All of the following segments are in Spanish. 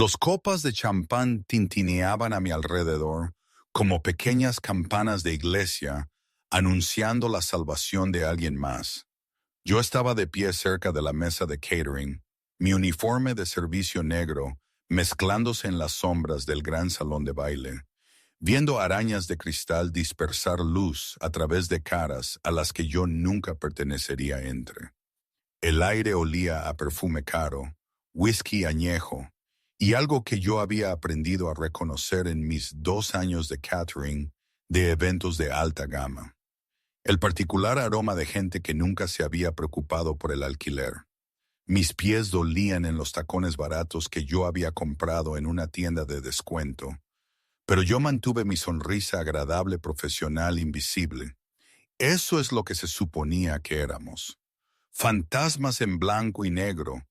Los copas de champán tintineaban a mi alrededor como pequeñas campanas de iglesia anunciando la salvación de alguien más. Yo estaba de pie cerca de la mesa de catering, mi uniforme de servicio negro mezclándose en las sombras del gran salón de baile, viendo arañas de cristal dispersar luz a través de caras a las que yo nunca pertenecería entre. El aire olía a perfume caro, whisky añejo, y algo que yo había aprendido a reconocer en mis 2 años de catering de eventos de alta gama. El particular aroma de gente que nunca se había preocupado por el alquiler. Mis pies dolían en los tacones baratos que yo había comprado en una tienda de descuento, pero yo mantuve mi sonrisa agradable profesional invisible. Eso es lo que se suponía que éramos. Fantasmas en blanco y negro,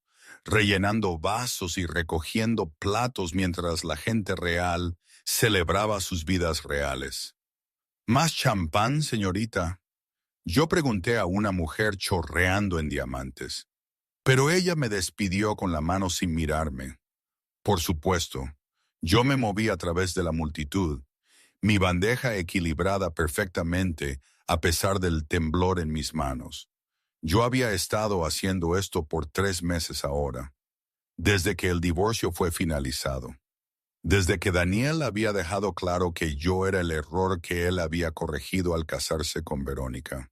rellenando vasos y recogiendo platos mientras la gente real celebraba sus vidas reales. ¿Más champán, señorita? Yo pregunté a una mujer chorreando en diamantes, pero ella me despidió con la mano sin mirarme. Por supuesto, yo me moví a través de la multitud, mi bandeja equilibrada perfectamente a pesar del temblor en mis manos. Yo había estado haciendo esto por 3 meses ahora, desde que el divorcio fue finalizado, desde que Daniel había dejado claro que yo era el error que él había corregido al casarse con Verónica.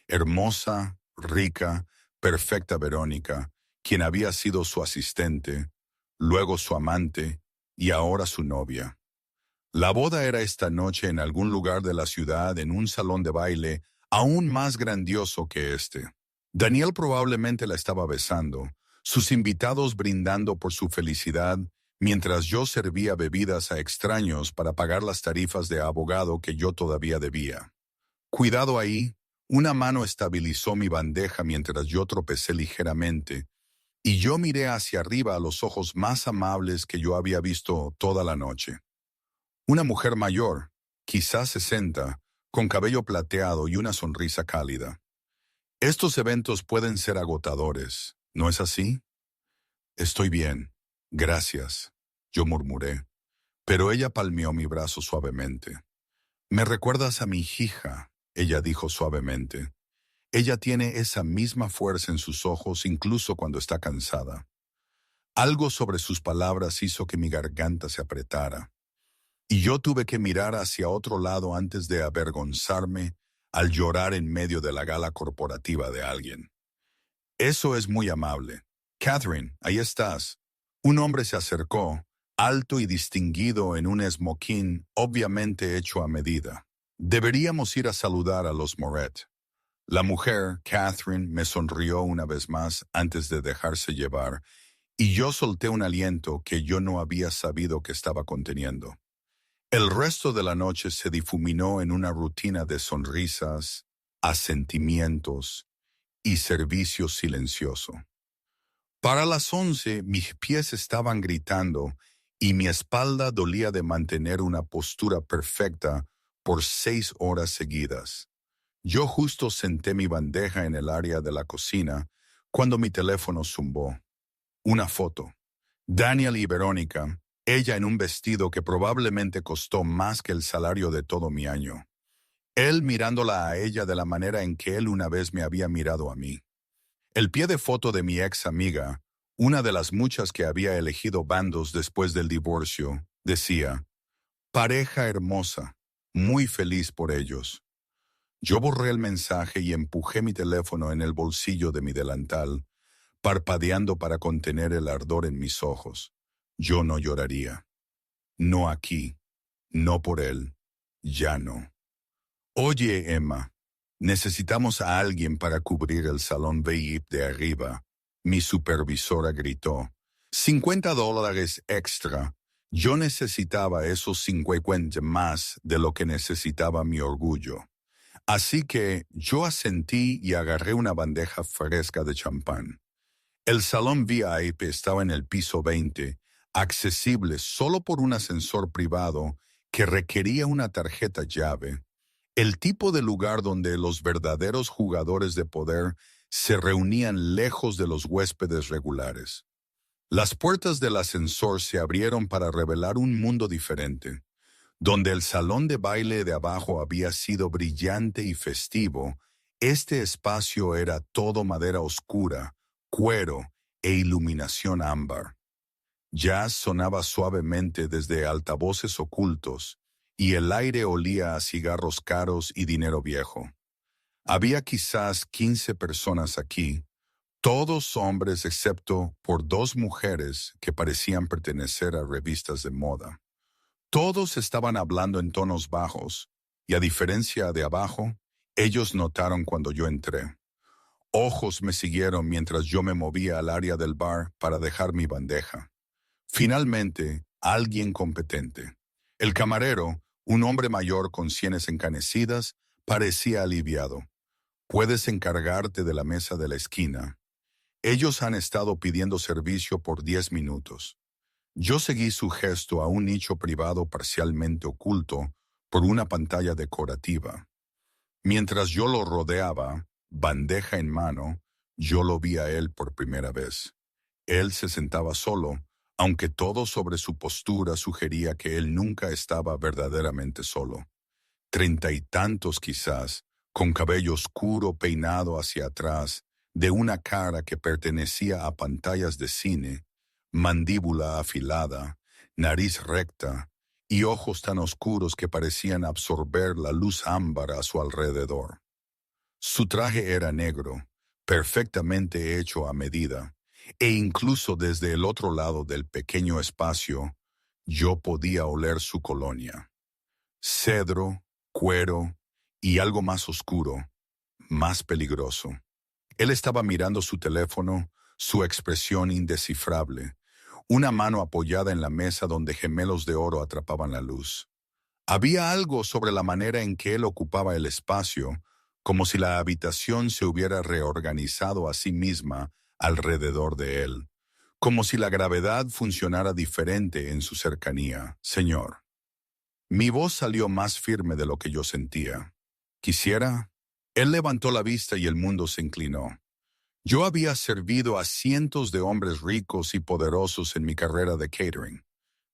Hermosa, rica, perfecta Verónica, quien había sido su asistente, luego su amante y ahora su novia. La boda era esta noche en algún lugar de la ciudad en un salón de baile aún más grandioso que este. Daniel probablemente la estaba besando, sus invitados brindando por su felicidad, mientras yo servía bebidas a extraños para pagar las tarifas de abogado que yo todavía debía. Cuidado ahí, una mano estabilizó mi bandeja mientras yo tropecé ligeramente, y yo miré hacia arriba a los ojos más amables que yo había visto toda la noche. Una mujer mayor, quizás 60, con cabello plateado y una sonrisa cálida. Estos eventos pueden ser agotadores, ¿no es así? Estoy bien, gracias, yo murmuré, pero ella palmeó mi brazo suavemente. Me recuerdas a mi hija, ella dijo suavemente. Ella tiene esa misma fuerza en sus ojos incluso cuando está cansada. Algo sobre sus palabras hizo que mi garganta se apretara, y yo tuve que mirar hacia otro lado antes de avergonzarme al llorar en medio de la gala corporativa de alguien. Eso es muy amable. Catherine, ahí estás. Un hombre se acercó, alto y distinguido en un esmoquín obviamente hecho a medida. Deberíamos ir a saludar a los Moret. La mujer, Catherine, me sonrió una vez más antes de dejarse llevar, y yo solté un aliento que yo no había sabido que estaba conteniendo. El resto de la noche se difuminó en una rutina de sonrisas, asentimientos y servicio silencioso. Para las 11, mis pies estaban gritando y mi espalda dolía de mantener una postura perfecta por 6 horas seguidas. Yo justo senté mi bandeja en el área de la cocina cuando mi teléfono zumbó. Una foto. Daniel y Verónica, ella en un vestido que probablemente costó más que el salario de todo mi año. Él mirándola a ella de la manera en que él una vez me había mirado a mí. El pie de foto de mi ex amiga, una de las muchas que había elegido bandos después del divorcio, decía, pareja hermosa, muy feliz por ellos. Yo borré el mensaje y empujé mi teléfono en el bolsillo de mi delantal, parpadeando para contener el ardor en mis ojos. Yo no lloraría. No aquí. No por él. Ya no. Oye, Emma, necesitamos a alguien para cubrir el salón VIP de arriba. Mi supervisora gritó. $50 extra. Yo necesitaba esos 50 más de lo que necesitaba mi orgullo. Así que yo asentí y agarré una bandeja fresca de champán. El salón VIP estaba en el piso 20, accesible solo por un ascensor privado que requería una tarjeta llave, el tipo de lugar donde los verdaderos jugadores de poder se reunían lejos de los huéspedes regulares. Las puertas del ascensor se abrieron para revelar un mundo diferente, donde el salón de baile de abajo había sido brillante y festivo. Este espacio era todo madera oscura, cuero e iluminación ámbar. Jazz sonaba suavemente desde altavoces ocultos, y el aire olía a cigarros caros y dinero viejo. Había quizás 15 personas aquí, todos hombres excepto por 2 mujeres que parecían pertenecer a revistas de moda. Todos estaban hablando en tonos bajos, y a diferencia de abajo, ellos notaron cuando yo entré. Ojos me siguieron mientras yo me movía al área del bar para dejar mi bandeja. Finalmente, alguien competente. El camarero, un hombre mayor con sienes encanecidas, parecía aliviado. Puedes encargarte de la mesa de la esquina. Ellos han estado pidiendo servicio por 10 minutos. Yo seguí su gesto a un nicho privado parcialmente oculto por una pantalla decorativa. Mientras yo lo rodeaba, bandeja en mano, yo lo vi a él por primera vez. Él se sentaba solo, aunque todo sobre su postura sugería que él nunca estaba verdaderamente solo. 30 y tantos quizás, con cabello oscuro peinado hacia atrás, de una cara que pertenecía a pantallas de cine, mandíbula afilada, nariz recta y ojos tan oscuros que parecían absorber la luz ámbar a su alrededor. Su traje era negro, perfectamente hecho a medida, e incluso desde el otro lado del pequeño espacio, yo podía oler su colonia. Cedro, cuero y algo más oscuro, más peligroso. Él estaba mirando su teléfono, su expresión indescifrable, una mano apoyada en la mesa donde gemelos de oro atrapaban la luz. Había algo sobre la manera en que él ocupaba el espacio, como si la habitación se hubiera reorganizado a sí misma alrededor de él, como si la gravedad funcionara diferente en su cercanía. Señor. Mi voz salió más firme de lo que yo sentía. ¿Quisiera? Él levantó la vista y el mundo se inclinó. Yo había servido a cientos de hombres ricos y poderosos en mi carrera de catering.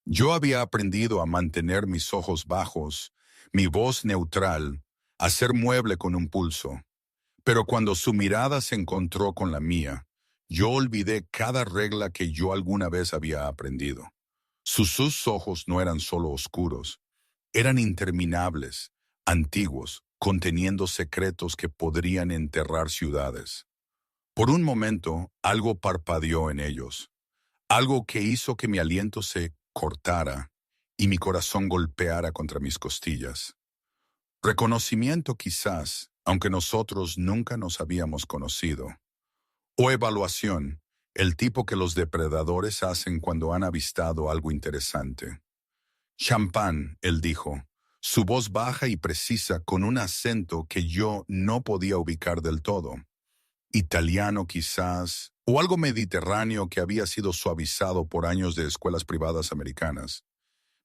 Yo había aprendido a mantener mis ojos bajos, mi voz neutral, a ser mueble con un pulso. Pero cuando su mirada se encontró con la mía, yo olvidé cada regla que yo alguna vez había aprendido. Sus ojos no eran solo oscuros, eran interminables, antiguos, conteniendo secretos que podrían enterrar ciudades. Por un momento, algo parpadeó en ellos, algo que hizo que mi aliento se cortara y mi corazón golpeara contra mis costillas. Reconocimiento quizás, aunque nosotros nunca nos habíamos conocido. O evaluación, el tipo que los depredadores hacen cuando han avistado algo interesante. Champán, él dijo, su voz baja y precisa con un acento que yo no podía ubicar del todo. Italiano quizás, o algo mediterráneo que había sido suavizado por años de escuelas privadas americanas.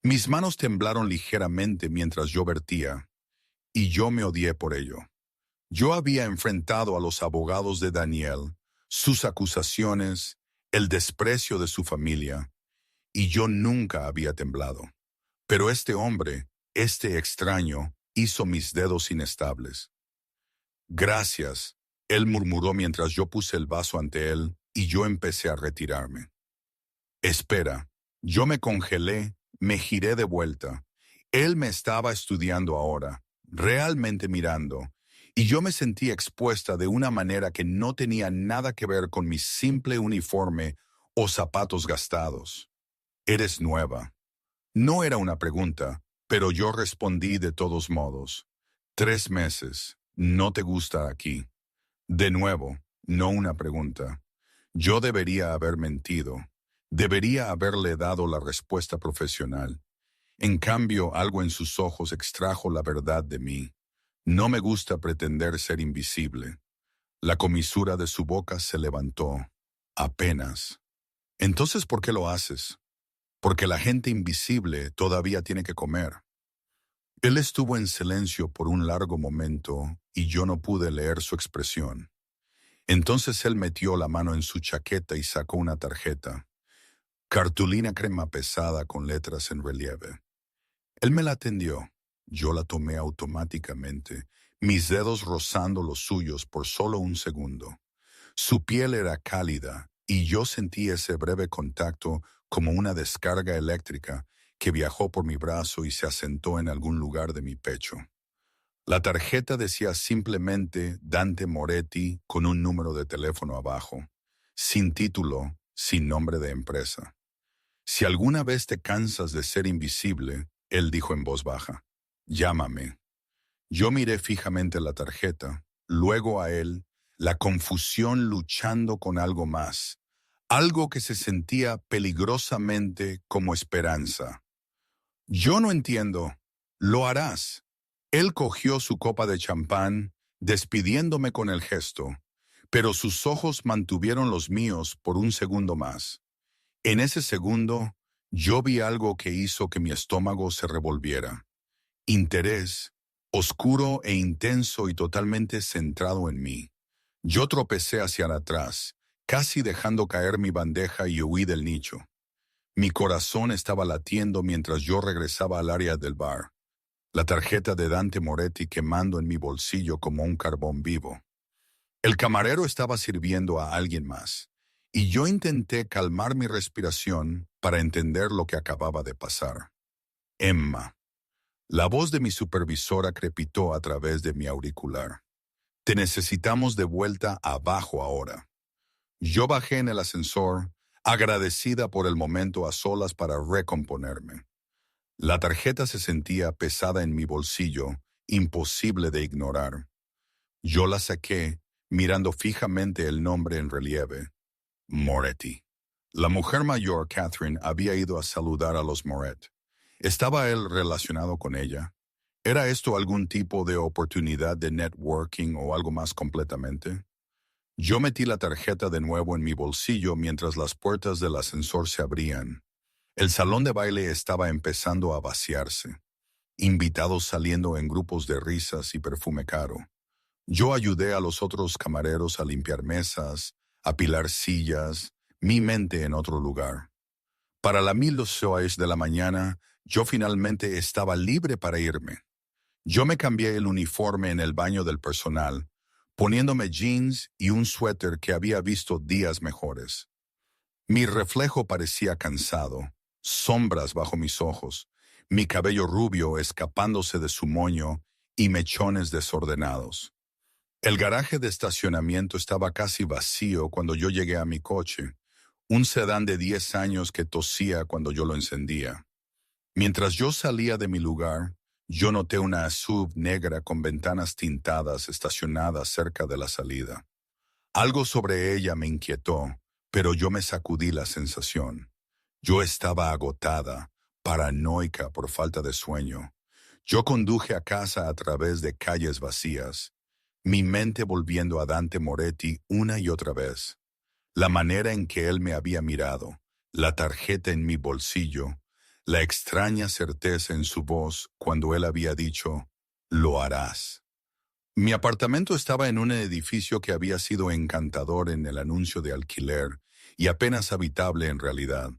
Mis manos temblaron ligeramente mientras yo vertía, y yo me odié por ello. Yo había enfrentado a los abogados de Daniel, sus acusaciones, el desprecio de su familia, y yo nunca había temblado. Pero este hombre, este extraño, hizo mis dedos inestables. Gracias, él murmuró mientras yo puse el vaso ante él y yo empecé a retirarme. Espera, yo me congelé, me giré de vuelta. Él me estaba estudiando ahora, realmente mirando, y yo me sentí expuesta de una manera que no tenía nada que ver con mi simple uniforme o zapatos gastados. Eres nueva. No era una pregunta, pero yo respondí de todos modos. 3 meses. ¿No te gusta aquí? De nuevo, no una pregunta. Yo debería haber mentido. Debería haberle dado la respuesta profesional. En cambio, algo en sus ojos extrajo la verdad de mí. No me gusta pretender ser invisible. La comisura de su boca se levantó. Apenas. Entonces, ¿por qué lo haces? Porque la gente invisible todavía tiene que comer. Él estuvo en silencio por un largo momento y yo no pude leer su expresión. Entonces él metió la mano en su chaqueta y sacó una tarjeta. Cartulina crema pesada con letras en relieve. Él me la atendió. Yo la tomé automáticamente, mis dedos rozando los suyos por solo un segundo. Su piel era cálida y yo sentí ese breve contacto como una descarga eléctrica que viajó por mi brazo y se asentó en algún lugar de mi pecho. La tarjeta decía simplemente Dante Moretti con un número de teléfono abajo, sin título, sin nombre de empresa. Si alguna vez te cansas de ser invisible, él dijo en voz baja, llámame. Yo miré fijamente la tarjeta, luego a él, la confusión luchando con algo más, algo que se sentía peligrosamente como esperanza. Yo no entiendo. Lo harás. Él cogió su copa de champán, despidiéndome con el gesto, pero sus ojos mantuvieron los míos por un segundo más. En ese segundo, yo vi algo que hizo que mi estómago se revolviera. Interés, oscuro e intenso y totalmente centrado en mí. Yo tropecé hacia atrás, casi dejando caer mi bandeja y huí del nicho. Mi corazón estaba latiendo mientras yo regresaba al área del bar, la tarjeta de Dante Moretti quemando en mi bolsillo como un carbón vivo. El camarero estaba sirviendo a alguien más, y yo intenté calmar mi respiración para entender lo que acababa de pasar. Emma. La voz de mi supervisora crepitó a través de mi auricular. Te necesitamos de vuelta abajo ahora. Yo bajé en el ascensor, agradecida por el momento a solas para recomponerme. La tarjeta se sentía pesada en mi bolsillo, imposible de ignorar. Yo la saqué, mirando fijamente el nombre en relieve. Moretti. La mujer mayor, Catherine, había ido a saludar a los Moret. ¿Estaba él relacionado con ella? ¿Era esto algún tipo de oportunidad de networking o algo más completamente? Yo metí la tarjeta de nuevo en mi bolsillo mientras las puertas del ascensor se abrían. El salón de baile estaba empezando a vaciarse, invitados saliendo en grupos de risas y perfume caro. Yo ayudé a los otros camareros a limpiar mesas, apilar sillas, mi mente en otro lugar. Para las 1:00 de la mañana, yo finalmente estaba libre para irme. Yo me cambié el uniforme en el baño del personal, poniéndome jeans y un suéter que había visto días mejores. Mi reflejo parecía cansado, sombras bajo mis ojos, mi cabello rubio escapándose de su moño y mechones desordenados. El garaje de estacionamiento estaba casi vacío cuando yo llegué a mi coche, un sedán de 10 años que tosía cuando yo lo encendía. Mientras yo salía de mi lugar, yo noté una SUV negra con ventanas tintadas estacionada cerca de la salida. Algo sobre ella me inquietó, pero yo me sacudí la sensación. Yo estaba agotada, paranoica por falta de sueño. Yo conduje a casa a través de calles vacías, mi mente volviendo a Dante Moretti una y otra vez. La manera en que él me había mirado, la tarjeta en mi bolsillo, la extraña certeza en su voz cuando él había dicho, «Lo harás». Mi apartamento estaba en un edificio que había sido encantador en el anuncio de alquiler y apenas habitable en realidad.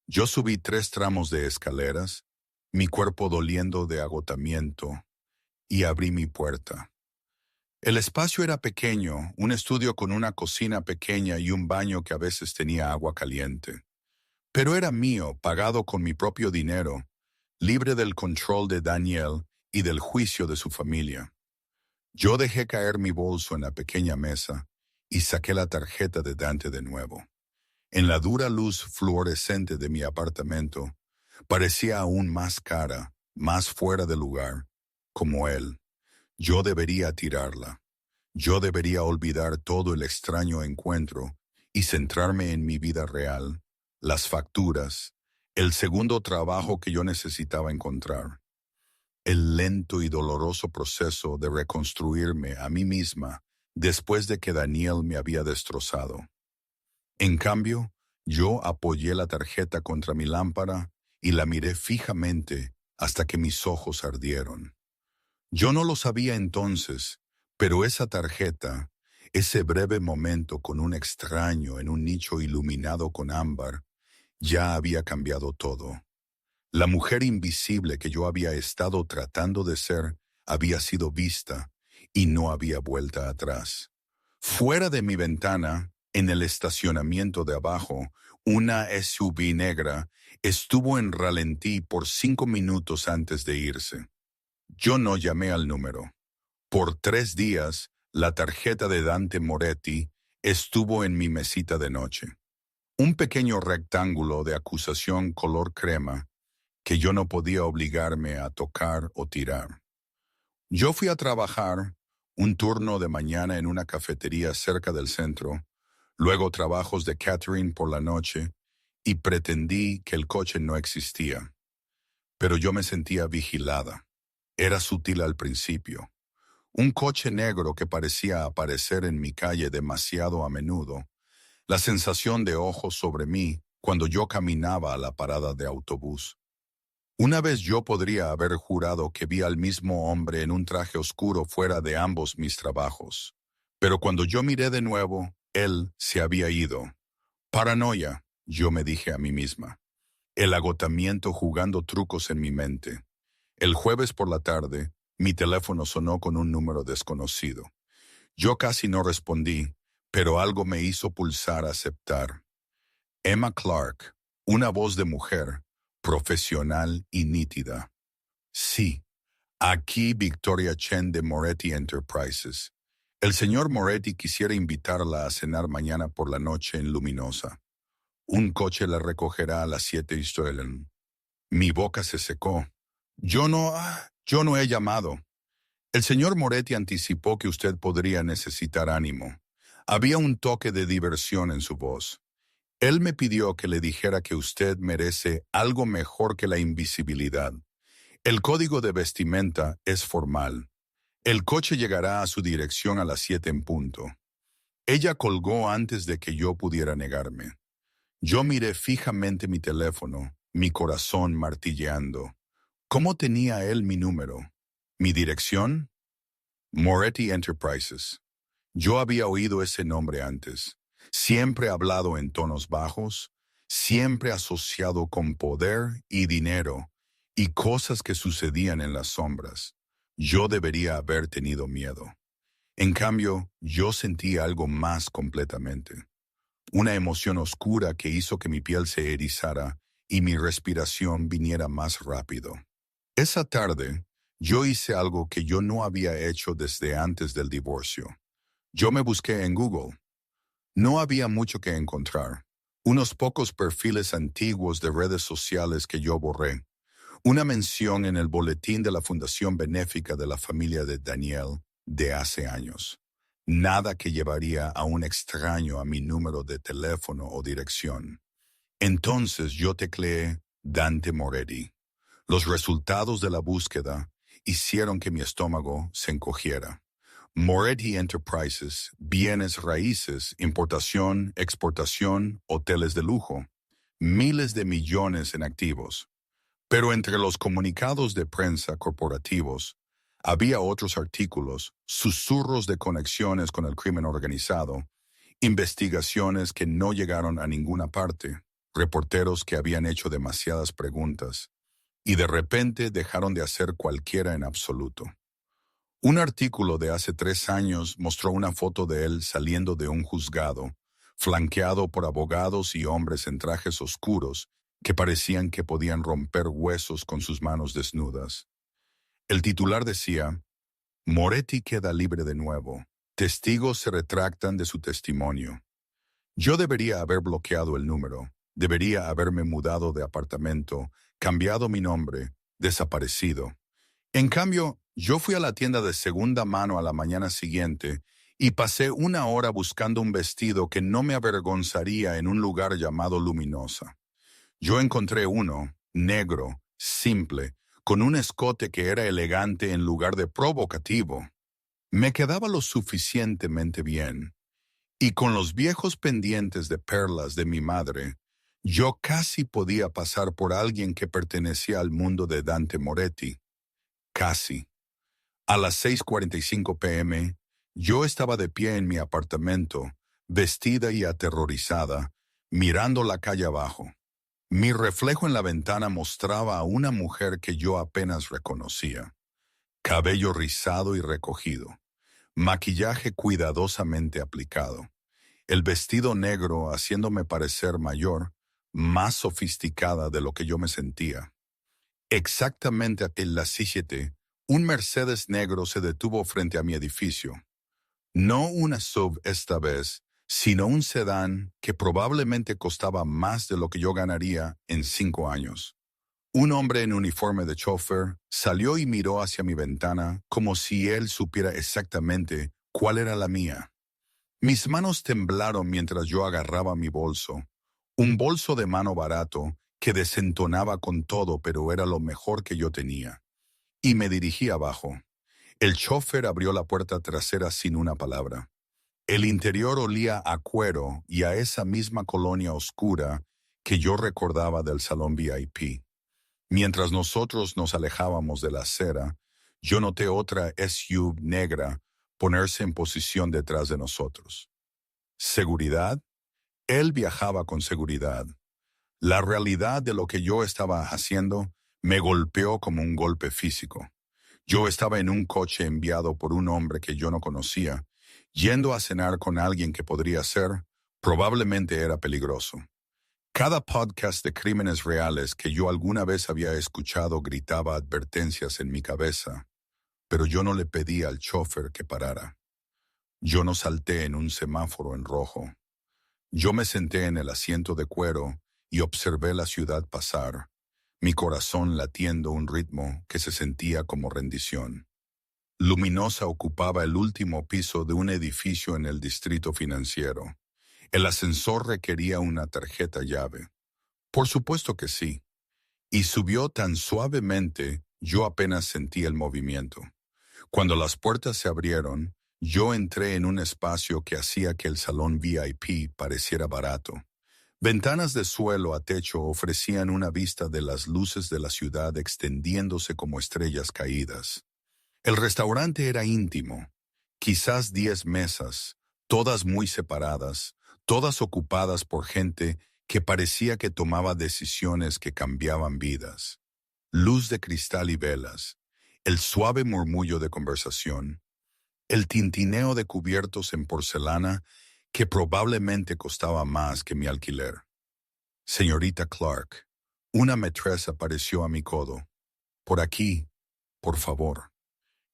Yo subí 3 tramos de escaleras, mi cuerpo doliendo de agotamiento, y abrí mi puerta. El espacio era pequeño, un estudio con una cocina pequeña y un baño que a veces tenía agua caliente. Pero era mío, pagado con mi propio dinero, libre del control de Daniel y del juicio de su familia. Yo dejé caer mi bolso en la pequeña mesa y saqué la tarjeta de Dante de nuevo. En la dura luz fluorescente de mi apartamento, parecía aún más cara, más fuera de lugar, como él. Yo debería tirarla. Yo debería olvidar todo el extraño encuentro y centrarme en mi vida real, las facturas, el segundo trabajo que yo necesitaba encontrar, el lento y doloroso proceso de reconstruirme a mí misma después de que Daniel me había destrozado. En cambio, yo apoyé la tarjeta contra mi lámpara y la miré fijamente hasta que mis ojos ardieron. Yo no lo sabía entonces, pero esa tarjeta, ese breve momento con un extraño en un nicho iluminado con ámbar, Ya había cambiado todo. La mujer invisible que yo había estado tratando de ser había sido vista y no había vuelta atrás. Fuera de mi ventana, en el estacionamiento de abajo, una SUV negra estuvo en ralentí por 5 minutos antes de irse. Yo no llamé al número. Por 3 días, la tarjeta de Dante Moretti estuvo en mi mesita de noche. Un pequeño rectángulo de acusación color crema que yo no podía obligarme a tocar o tirar. Yo fui a trabajar un turno de mañana en una cafetería cerca del centro, luego trabajos de catering por la noche y pretendí que el coche no existía. Pero yo me sentía vigilada. Era sutil al principio. Un coche negro que parecía aparecer en mi calle demasiado a menudo. La sensación de ojos sobre mí cuando yo caminaba a la parada de autobús. Una vez yo podría haber jurado que vi al mismo hombre en un traje oscuro fuera de ambos mis trabajos. Pero cuando yo miré de nuevo, él se había ido. Paranoia, yo me dije a mí misma. El agotamiento jugando trucos en mi mente. El jueves por la tarde, mi teléfono sonó con un número desconocido. Yo casi no respondí, pero algo me hizo pulsar aceptar. Emma Clark, una voz de mujer, profesional y nítida. Sí, aquí Victoria Chen de Moretti Enterprises. El señor Moretti quisiera invitarla a cenar mañana por la noche en Luminosa. Un coche la recogerá a las 7 y Stoelen. Mi boca se secó. Yo no he llamado. El señor Moretti anticipó que usted podría necesitar ánimo. Había un toque de diversión en su voz. Él me pidió que le dijera que usted merece algo mejor que la invisibilidad. El código de vestimenta es formal. El coche llegará a su dirección a las 7 en punto. Ella colgó antes de que yo pudiera negarme. Yo miré fijamente mi teléfono, mi corazón martilleando. ¿Cómo tenía él mi número? ¿Mi dirección? Moretti Enterprises. Yo había oído ese nombre antes, siempre hablado en tonos bajos, siempre asociado con poder y dinero y cosas que sucedían en las sombras. Yo debería haber tenido miedo. En cambio, yo sentí algo más completamente. Una emoción oscura que hizo que mi piel se erizara y mi respiración viniera más rápido. Esa tarde, yo hice algo que yo no había hecho desde antes del divorcio. Yo me busqué en Google. No había mucho que encontrar. Unos pocos perfiles antiguos de redes sociales que yo borré. Una mención en el boletín de la Fundación Benéfica de la familia de Daniel de hace años. Nada que llevaría a un extraño a mi número de teléfono o dirección. Entonces yo tecleé Dante Moretti. Los resultados de la búsqueda hicieron que mi estómago se encogiera. Moretti Enterprises, bienes raíces, importación, exportación, hoteles de lujo, miles de millones en activos. Pero entre los comunicados de prensa corporativos, había otros artículos, susurros de conexiones con el crimen organizado, investigaciones que no llegaron a ninguna parte, reporteros que habían hecho demasiadas preguntas, y de repente dejaron de hacer cualquiera en absoluto. Un artículo de hace 3 años mostró una foto de él saliendo de un juzgado, flanqueado por abogados y hombres en trajes oscuros que parecían que podían romper huesos con sus manos desnudas. El titular decía, Moretti queda libre de nuevo. Testigos se retractan de su testimonio. Yo debería haber bloqueado el número, debería haberme mudado de apartamento, cambiado mi nombre, desaparecido. En cambio, yo fui a la tienda de segunda mano a la mañana siguiente y pasé 1 hora buscando un vestido que no me avergonzaría en un lugar llamado Luminosa. Yo encontré uno, negro, simple, con un escote que era elegante en lugar de provocativo. Me quedaba lo suficientemente bien. Y con los viejos pendientes de perlas de mi madre, yo casi podía pasar por alguien que pertenecía al mundo de Dante Moretti. Casi. A las 6:45 p.m., yo estaba de pie en mi apartamento, vestida y aterrorizada, mirando la calle abajo. Mi reflejo en la ventana mostraba a una mujer que yo apenas reconocía. Cabello rizado y recogido, maquillaje cuidadosamente aplicado, el vestido negro haciéndome parecer mayor, más sofisticada de lo que yo me sentía. Exactamente en las 7, un Mercedes negro se detuvo frente a mi edificio. No una SUV esta vez, sino un sedán que probablemente costaba más de lo que yo ganaría en 5 años. Un hombre en uniforme de chofer salió y miró hacia mi ventana como si él supiera exactamente cuál era la mía. Mis manos temblaron mientras yo agarraba mi bolso, un bolso de mano barato que desentonaba con todo, pero era lo mejor que yo tenía, y me dirigí abajo. El chofer abrió la puerta trasera sin una palabra. El interior olía a cuero y a esa misma colonia oscura que yo recordaba del salón VIP. Mientras nosotros nos alejábamos de la acera, yo noté otra SUV negra ponerse en posición detrás de nosotros. ¿Seguridad? Él viajaba con seguridad. La realidad de lo que yo estaba haciendo me golpeó como un golpe físico. Yo estaba en un coche enviado por un hombre que yo no conocía, yendo a cenar con alguien que podría ser, probablemente era peligroso. Cada podcast de crímenes reales que yo alguna vez había escuchado gritaba advertencias en mi cabeza, pero yo no le pedí al chofer que parara. Yo no salté en un semáforo en rojo. Yo me senté en el asiento de cuero y observé la ciudad pasar, mi corazón latiendo un ritmo que se sentía como rendición. Luminosa ocupaba el último piso de un edificio en el distrito financiero. El ascensor requería una tarjeta llave. Por supuesto que sí. Y subió tan suavemente, yo apenas sentí el movimiento. Cuando las puertas se abrieron, yo entré en un espacio que hacía que el salón VIP pareciera barato. Ventanas de suelo a techo ofrecían una vista de las luces de la ciudad extendiéndose como estrellas caídas. El restaurante era íntimo, quizás 10 mesas, todas muy separadas, todas ocupadas por gente que parecía que tomaba decisiones que cambiaban vidas. Luz de cristal y velas, el suave murmullo de conversación, el tintineo de cubiertos en porcelana que probablemente costaba más que mi alquiler. Señorita Clark, una maîtresse apareció a mi codo. Por aquí, por favor.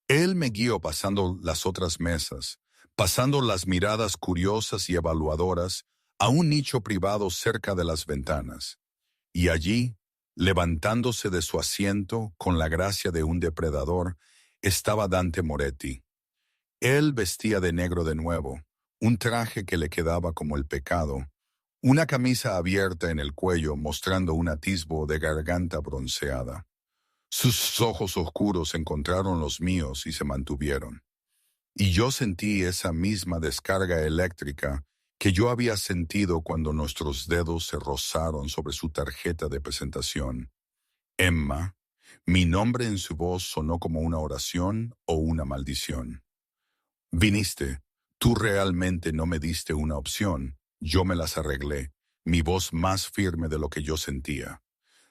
Él me guió pasando las otras mesas, pasando las miradas curiosas y evaluadoras a un nicho privado cerca de las ventanas. Y allí, levantándose de su asiento con la gracia de un depredador, estaba Dante Moretti. Él vestía de negro de nuevo, un traje que le quedaba como el pecado, una camisa abierta en el cuello mostrando un atisbo de garganta bronceada. Sus ojos oscuros encontraron los míos y se mantuvieron. Y yo sentí esa misma descarga eléctrica que yo había sentido cuando nuestros dedos se rozaron sobre su tarjeta de presentación. Emma, mi nombre en su voz sonó como una oración o una maldición. Viniste, tú realmente no me diste una opción, yo me las arreglé, mi voz más firme de lo que yo sentía.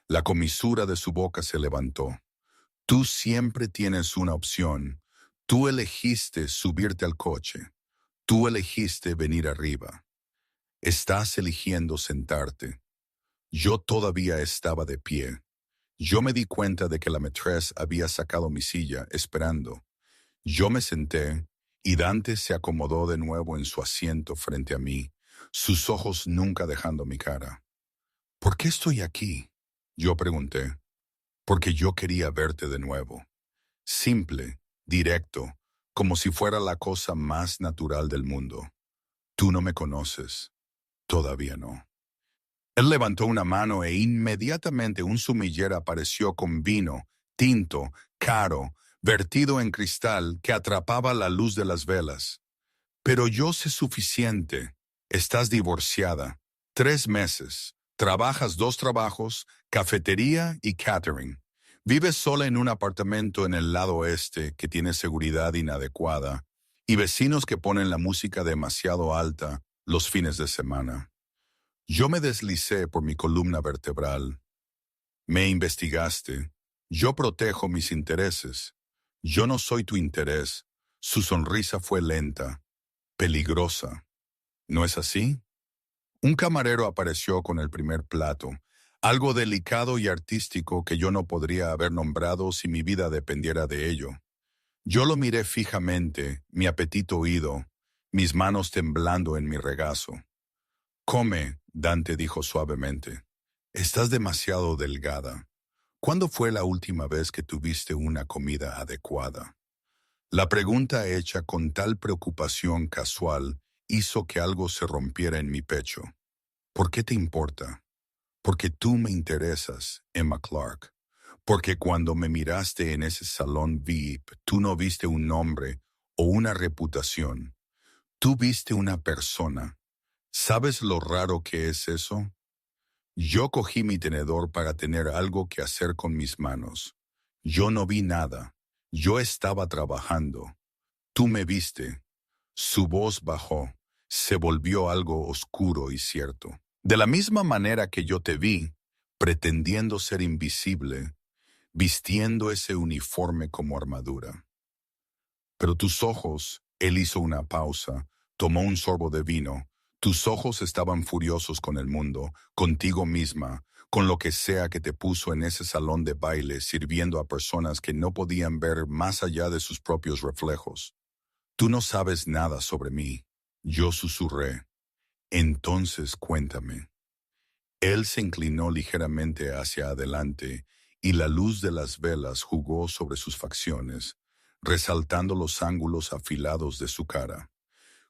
La comisura de su boca se levantó. Tú siempre tienes una opción. Tú elegiste subirte al coche. Tú elegiste venir arriba. Estás eligiendo sentarte. Yo todavía estaba de pie. Yo me di cuenta de que la maîtresse había sacado mi silla, esperando. Yo me senté, y Dante se acomodó de nuevo en su asiento frente a mí, sus ojos nunca dejando mi cara. ¿Por qué estoy aquí?, yo pregunté. Porque yo quería verte de nuevo. Simple, directo, como si fuera la cosa más natural del mundo. Tú no me conoces. Todavía no. Él levantó una mano e inmediatamente un sumiller apareció con vino, tinto, caro, vertido en cristal que atrapaba la luz de las velas. Pero yo sé suficiente. Estás divorciada. 3 meses. Trabajas 2 trabajos, cafetería y catering. Vives sola en un apartamento en el lado oeste que tiene seguridad inadecuada y vecinos que ponen la música demasiado alta los fines de semana. Yo me deslicé por mi columna vertebral. Me investigaste. Yo protejo mis intereses. Yo no soy tu interés. Su sonrisa fue lenta, peligrosa. ¿No es así? Un camarero apareció con el primer plato, algo delicado y artístico que yo no podría haber nombrado si mi vida dependiera de ello. Yo lo miré fijamente, mi apetito ido, mis manos temblando en mi regazo. Come, Dante dijo suavemente. Estás demasiado delgada. ¿Cuándo fue la última vez que tuviste una comida adecuada? La pregunta hecha con tal preocupación casual hizo que algo se rompiera en mi pecho. ¿Por qué te importa? Porque tú me interesas, Emma Clark. Porque cuando me miraste en ese salón VIP, tú no viste un nombre o una reputación. Tú viste una persona. ¿Sabes lo raro que es eso? Yo cogí mi tenedor para tener algo que hacer con mis manos. Yo no vi nada. Yo estaba trabajando. Tú me viste. Su voz bajó. Se volvió algo oscuro y cierto. De la misma manera que yo te vi, pretendiendo ser invisible, vistiendo ese uniforme como armadura. Pero tus ojos, él hizo una pausa, tomó un sorbo de vino. Tus ojos estaban furiosos con el mundo, contigo misma, con lo que sea que te puso en ese salón de baile sirviendo a personas que no podían ver más allá de sus propios reflejos. Tú no sabes nada sobre mí. Yo susurré. Entonces cuéntame. Él se inclinó ligeramente hacia adelante y la luz de las velas jugó sobre sus facciones, resaltando los ángulos afilados de su cara.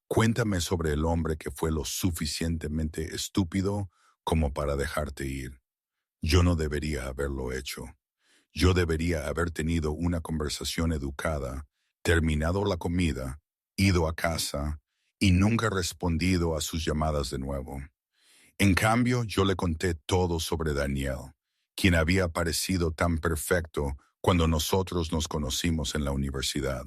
Cuéntame sobre el hombre que fue lo suficientemente estúpido como para dejarte ir. Yo no debería haberlo hecho. Yo debería haber tenido una conversación educada, terminado la comida, ido a casa y nunca respondido a sus llamadas de nuevo. En cambio, yo le conté todo sobre Daniel, quien había parecido tan perfecto cuando nosotros nos conocimos en la universidad,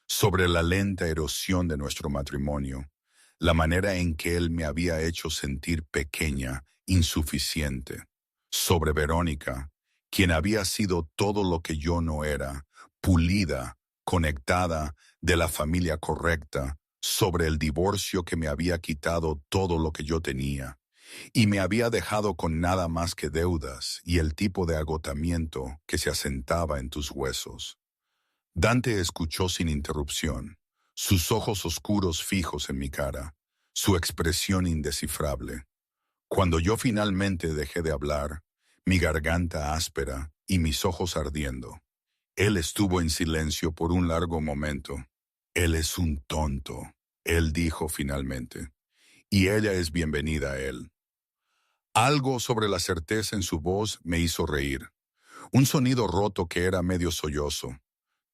sobre la lenta erosión de nuestro matrimonio, la manera en que él me había hecho sentir pequeña, insuficiente, sobre Verónica, quien había sido todo lo que yo no era, pulida, conectada, de la familia correcta, sobre el divorcio que me había quitado todo lo que yo tenía y me había dejado con nada más que deudas y el tipo de agotamiento que se asentaba en tus huesos. Dante escuchó sin interrupción, sus ojos oscuros fijos en mi cara, su expresión indescifrable. Cuando yo finalmente dejé de hablar, mi garganta áspera y mis ojos ardiendo, él estuvo en silencio por un largo momento. Él es un tonto, él dijo finalmente, y ella es bienvenida a él. Algo sobre la certeza en su voz me hizo reír. Un sonido roto que era medio sollozo.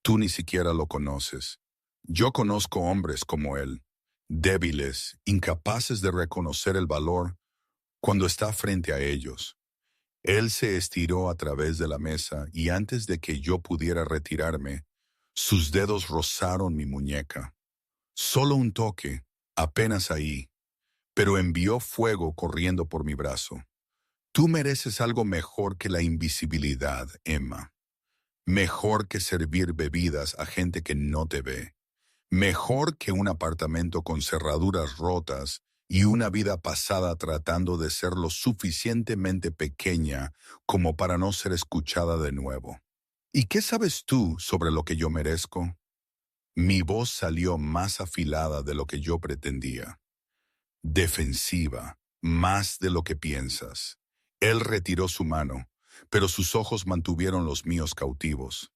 Tú ni siquiera lo conoces. Yo conozco hombres como él, débiles, incapaces de reconocer el valor cuando está frente a ellos. Él se estiró a través de la mesa y antes de que yo pudiera retirarme, sus dedos rozaron mi muñeca. Solo un toque, apenas ahí, pero envió fuego corriendo por mi brazo. Tú mereces algo mejor que la invisibilidad, Emma. Mejor que servir bebidas a gente que no te ve. Mejor que un apartamento con cerraduras rotas y una vida pasada tratando de ser lo suficientemente pequeña como para no ser escuchada de nuevo. ¿Y qué sabes tú sobre lo que yo merezco? Mi voz salió más afilada de lo que yo pretendía. Defensiva, más de lo que piensas. Él retiró su mano, pero sus ojos mantuvieron los míos cautivos.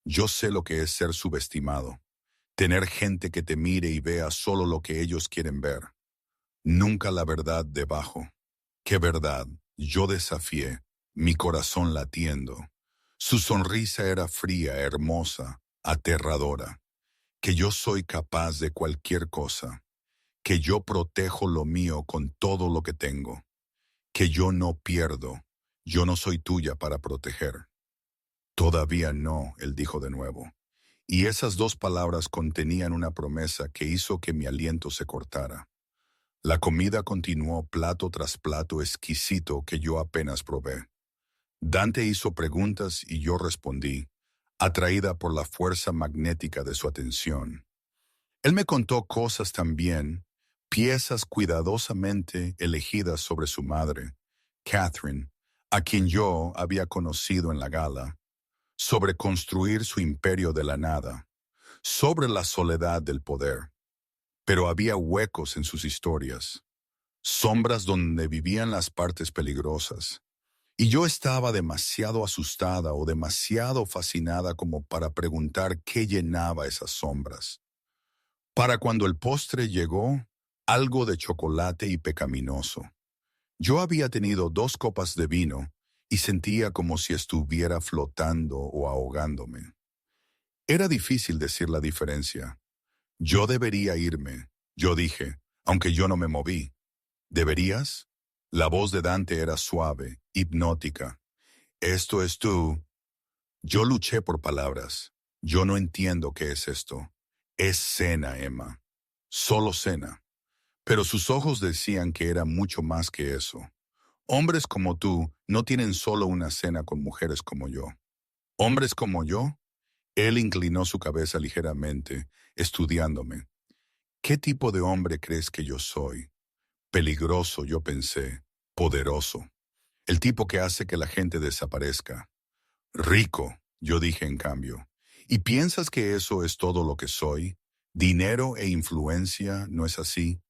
Yo sé lo que es ser subestimado, tener gente que te mire y vea solo lo que ellos quieren ver. Nunca la verdad debajo. ¿Qué verdad? Yo desafié, mi corazón latiendo. Su sonrisa era fría, hermosa, aterradora. Que yo soy capaz de cualquier cosa. Que yo protejo lo mío con todo lo que tengo. Que yo no pierdo. Yo no soy tuya para proteger. Todavía no, él dijo de nuevo. Y esas dos palabras contenían una promesa que hizo que mi aliento se cortara. La comida continuó plato tras plato exquisito que yo apenas probé. Dante hizo preguntas y yo respondí, atraída por la fuerza magnética de su atención. Él me contó cosas también, piezas cuidadosamente elegidas sobre su madre, Catherine, a quien yo había conocido en la gala, sobre construir su imperio de la nada, sobre la soledad del poder. Pero había huecos en sus historias, sombras donde vivían las partes peligrosas. Y yo estaba demasiado asustada o demasiado fascinada como para preguntar qué llenaba esas sombras. Para cuando el postre llegó, algo de chocolate y pecaminoso. Yo había tenido 2 copas de vino y sentía como si estuviera flotando o ahogándome. Era difícil decir la diferencia. Yo debería irme, yo dije, aunque yo no me moví. ¿Deberías? La voz de Dante era suave, hipnótica. Esto es tú. Yo luché por palabras. Yo no entiendo qué es esto. Es cena, Emma. Solo cena. Pero sus ojos decían que era mucho más que eso. Hombres como tú no tienen solo una cena con mujeres como yo. ¿Hombres como yo? Él inclinó su cabeza ligeramente, estudiándome. ¿Qué tipo de hombre crees que yo soy? Peligroso, yo pensé. Poderoso. El tipo que hace que la gente desaparezca. Rico, yo dije en cambio. ¿Y piensas que eso es todo lo que soy? ¿Dinero e influencia no es así?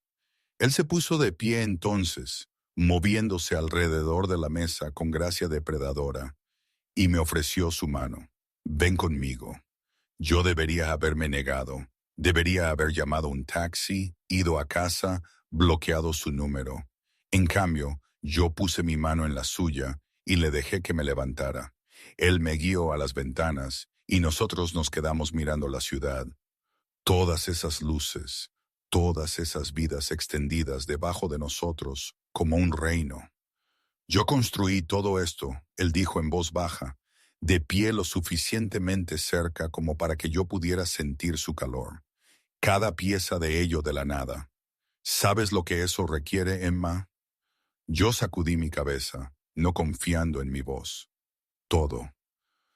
Él se puso de pie entonces, moviéndose alrededor de la mesa con gracia depredadora, y me ofreció su mano. Ven conmigo. Yo debería haberme negado. Debería haber llamado un taxi, ido a casa, bloqueado su número. En cambio, yo puse mi mano en la suya y le dejé que me levantara. Él me guió a las ventanas y nosotros nos quedamos mirando la ciudad. Todas esas luces, todas esas vidas extendidas debajo de nosotros como un reino. Yo construí todo esto, él dijo en voz baja, de pie lo suficientemente cerca como para que yo pudiera sentir su calor. Cada pieza de ello de la nada. ¿Sabes lo que eso requiere, Emma? Yo sacudí mi cabeza, no confiando en mi voz. Todo.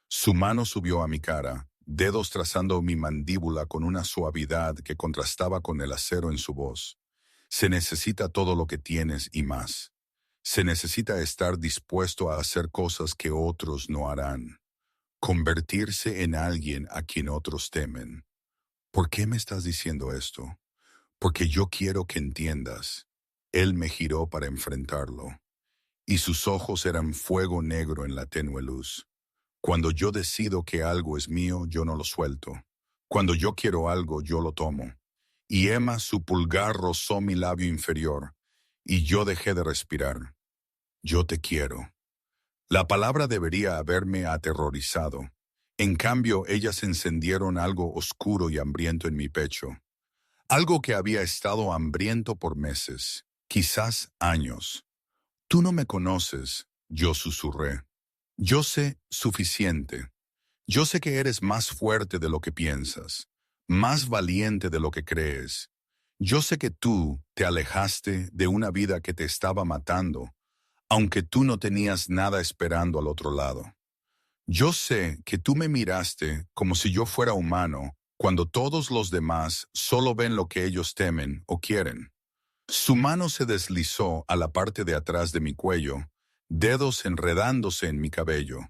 Su mano subió a mi cara, dedos trazando mi mandíbula con una suavidad que contrastaba con el acero en su voz. Se necesita todo lo que tienes y más. Se necesita estar dispuesto a hacer cosas que otros no harán. Convertirse en alguien a quien otros temen. ¿Por qué me estás diciendo esto? Porque yo quiero que entiendas. Él me giró para enfrentarlo, y sus ojos eran fuego negro en la tenue luz. Cuando yo decido que algo es mío, yo no lo suelto. Cuando yo quiero algo, yo lo tomo. Y Emma, su pulgar rozó mi labio inferior, y yo dejé de respirar. Yo te quiero. La palabra debería haberme aterrorizado. En cambio, ellas encendieron algo oscuro y hambriento en mi pecho. Algo que había estado hambriento por meses, quizás años. Tú no me conoces, yo susurré. Yo sé suficiente. Yo sé que eres más fuerte de lo que piensas, más valiente de lo que crees. Yo sé que tú te alejaste de una vida que te estaba matando, aunque tú no tenías nada esperando al otro lado. Yo sé que tú me miraste como si yo fuera humano, cuando todos los demás solo ven lo que ellos temen o quieren. Su mano se deslizó a la parte de atrás de mi cuello, dedos enredándose en mi cabello.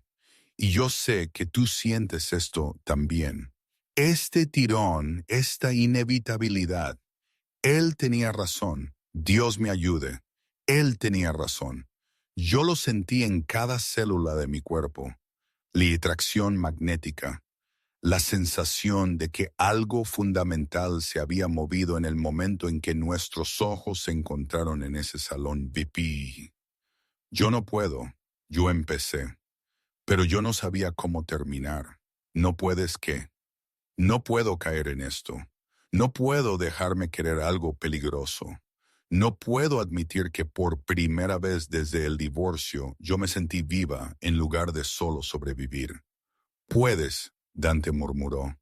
Y yo sé que tú sientes esto también. Este tirón, esta inevitabilidad. Él tenía razón. Dios me ayude. Él tenía razón. Yo lo sentí en cada célula de mi cuerpo. La atracción magnética. La sensación de que algo fundamental se había movido en el momento en que nuestros ojos se encontraron en ese salón VIP. Yo no puedo. Yo empecé. Pero yo no sabía cómo terminar. ¿No puedes qué? No puedo caer en esto. No puedo dejarme querer algo peligroso. No puedo admitir que por primera vez desde el divorcio yo me sentí viva en lugar de solo sobrevivir. Puedes, Dante murmuró,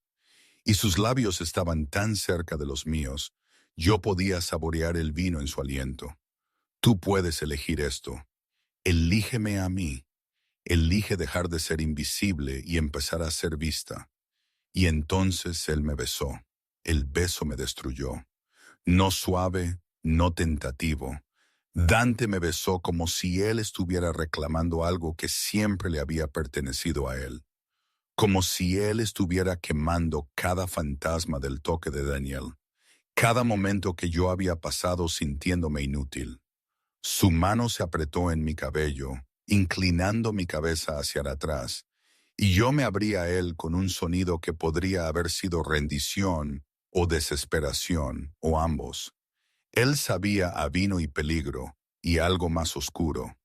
y sus labios estaban tan cerca de los míos. Yo podía saborear el vino en su aliento. Tú puedes elegir esto. Elígeme a mí. Elige dejar de ser invisible y empezar a ser vista. Y entonces él me besó. El beso me destruyó. No suave, no tentativo. Dante me besó como si él estuviera reclamando algo que siempre le había pertenecido a él. Como si él estuviera quemando cada fantasma del toque de Daniel. Cada momento que yo había pasado sintiéndome inútil. Su mano se apretó en mi cabello, inclinando mi cabeza hacia atrás, y yo me abrí a él con un sonido que podría haber sido rendición o desesperación, o ambos. Él sabía a vino y peligro, y algo más oscuro,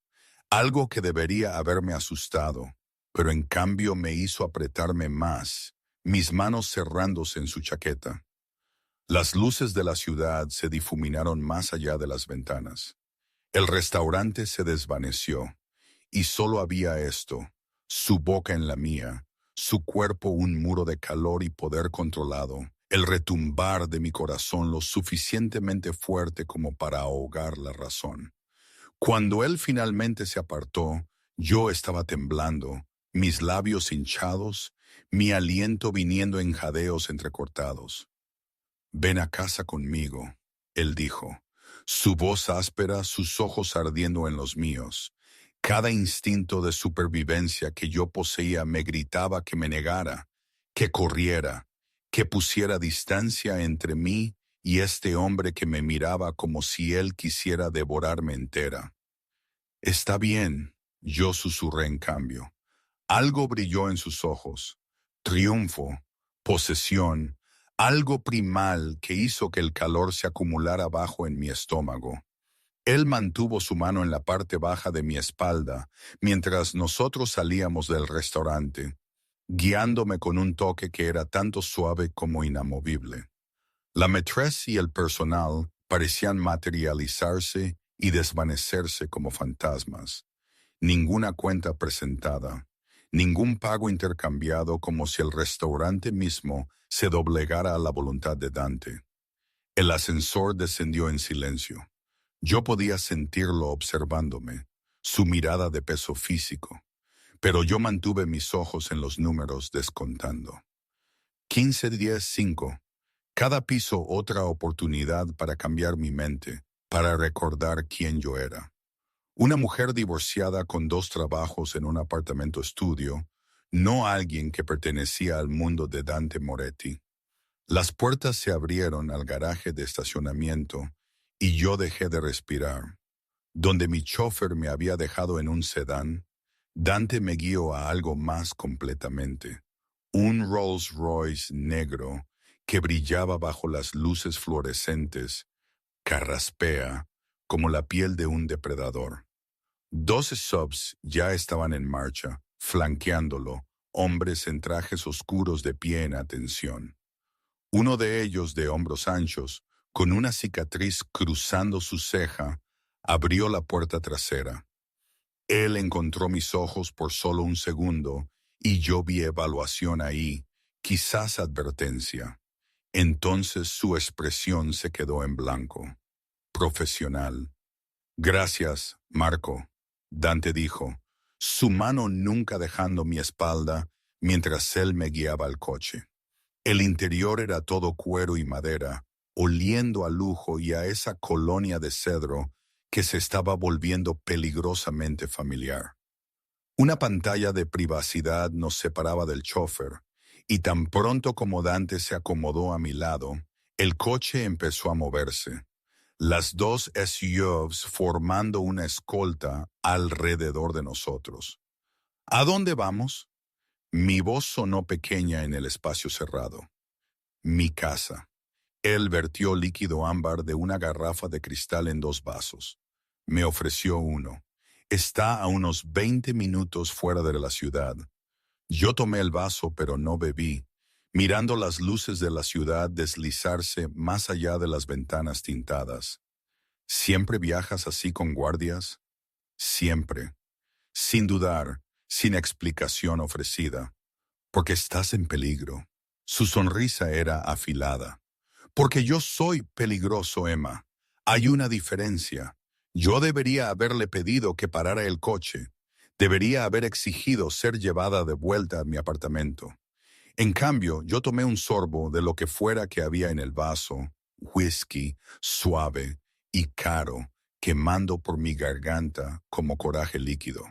algo que debería haberme asustado, pero en cambio me hizo apretarme más, mis manos cerrándose en su chaqueta. Las luces de la ciudad se difuminaron más allá de las ventanas. El restaurante se desvaneció, y solo había esto, su boca en la mía, su cuerpo un muro de calor y poder controlado, el retumbar de mi corazón lo suficientemente fuerte como para ahogar la razón. Cuando él finalmente se apartó, yo estaba temblando, mis labios hinchados, mi aliento viniendo en jadeos entrecortados. Ven a casa conmigo, él dijo, su voz áspera, sus ojos ardiendo en los míos. Cada instinto de supervivencia que yo poseía me gritaba que me negara, que corriera, que pusiera distancia entre mí y este hombre que me miraba como si él quisiera devorarme entera. Está bien, yo susurré en cambio. Algo brilló en sus ojos. Triunfo, posesión, algo primal que hizo que el calor se acumulara abajo en mi estómago. Él mantuvo su mano en la parte baja de mi espalda mientras nosotros salíamos del restaurante, guiándome con un toque que era tanto suave como inamovible. La maîtresse y el personal parecían materializarse y desvanecerse como fantasmas. Ninguna cuenta presentada, ningún pago intercambiado como si el restaurante mismo se doblegara a la voluntad de Dante. El ascensor descendió en silencio. Yo podía sentirlo observándome, su mirada de peso físico, pero yo mantuve mis ojos en los números descontando. 15, 10, 5. Cada piso otra oportunidad para cambiar mi mente, para recordar quién yo era. Una mujer divorciada con 2 trabajos en un apartamento estudio, no alguien que pertenecía al mundo de Dante Moretti. Las puertas se abrieron al garaje de estacionamiento y yo dejé de respirar. Donde mi chofer me había dejado en un sedán, Dante me guió a algo más completamente. Un Rolls Royce negro que brillaba bajo las luces fluorescentes, carraspea como la piel de un depredador. 12 subs ya estaban en marcha, flanqueándolo, hombres en trajes oscuros de pie en atención. Uno de ellos, de hombros anchos, con una cicatriz cruzando su ceja, abrió la puerta trasera. Él encontró mis ojos por solo un segundo y yo vi evaluación ahí, quizás advertencia. Entonces su expresión se quedó en blanco. Profesional. Gracias, Marco, Dante dijo, su mano nunca dejando mi espalda mientras él me guiaba al coche. El interior era todo cuero y madera, oliendo a lujo y a esa colonia de cedro que se estaba volviendo peligrosamente familiar. Una pantalla de privacidad nos separaba del chofer, y tan pronto como Dante se acomodó a mi lado, el coche empezó a moverse. Las 2 SUVs formando una escolta alrededor de nosotros. ¿A dónde vamos? Mi voz sonó pequeña en el espacio cerrado. Mi casa. Él vertió líquido ámbar de una garrafa de cristal en 2 vasos. Me ofreció uno. Está a unos 20 minutos fuera de la ciudad. Yo tomé el vaso pero no bebí, mirando las luces de la ciudad deslizarse más allá de las ventanas tintadas. ¿Siempre viajas así con guardias? Siempre. Sin dudar, sin explicación ofrecida. Porque estás en peligro. Su sonrisa era afilada. Porque yo soy peligroso, Emma. Hay una diferencia. Yo debería haberle pedido que parara el coche. Debería haber exigido ser llevada de vuelta a mi apartamento. En cambio, yo tomé un sorbo de lo que fuera que había en el vaso, whisky, suave y caro, quemando por mi garganta como coraje líquido.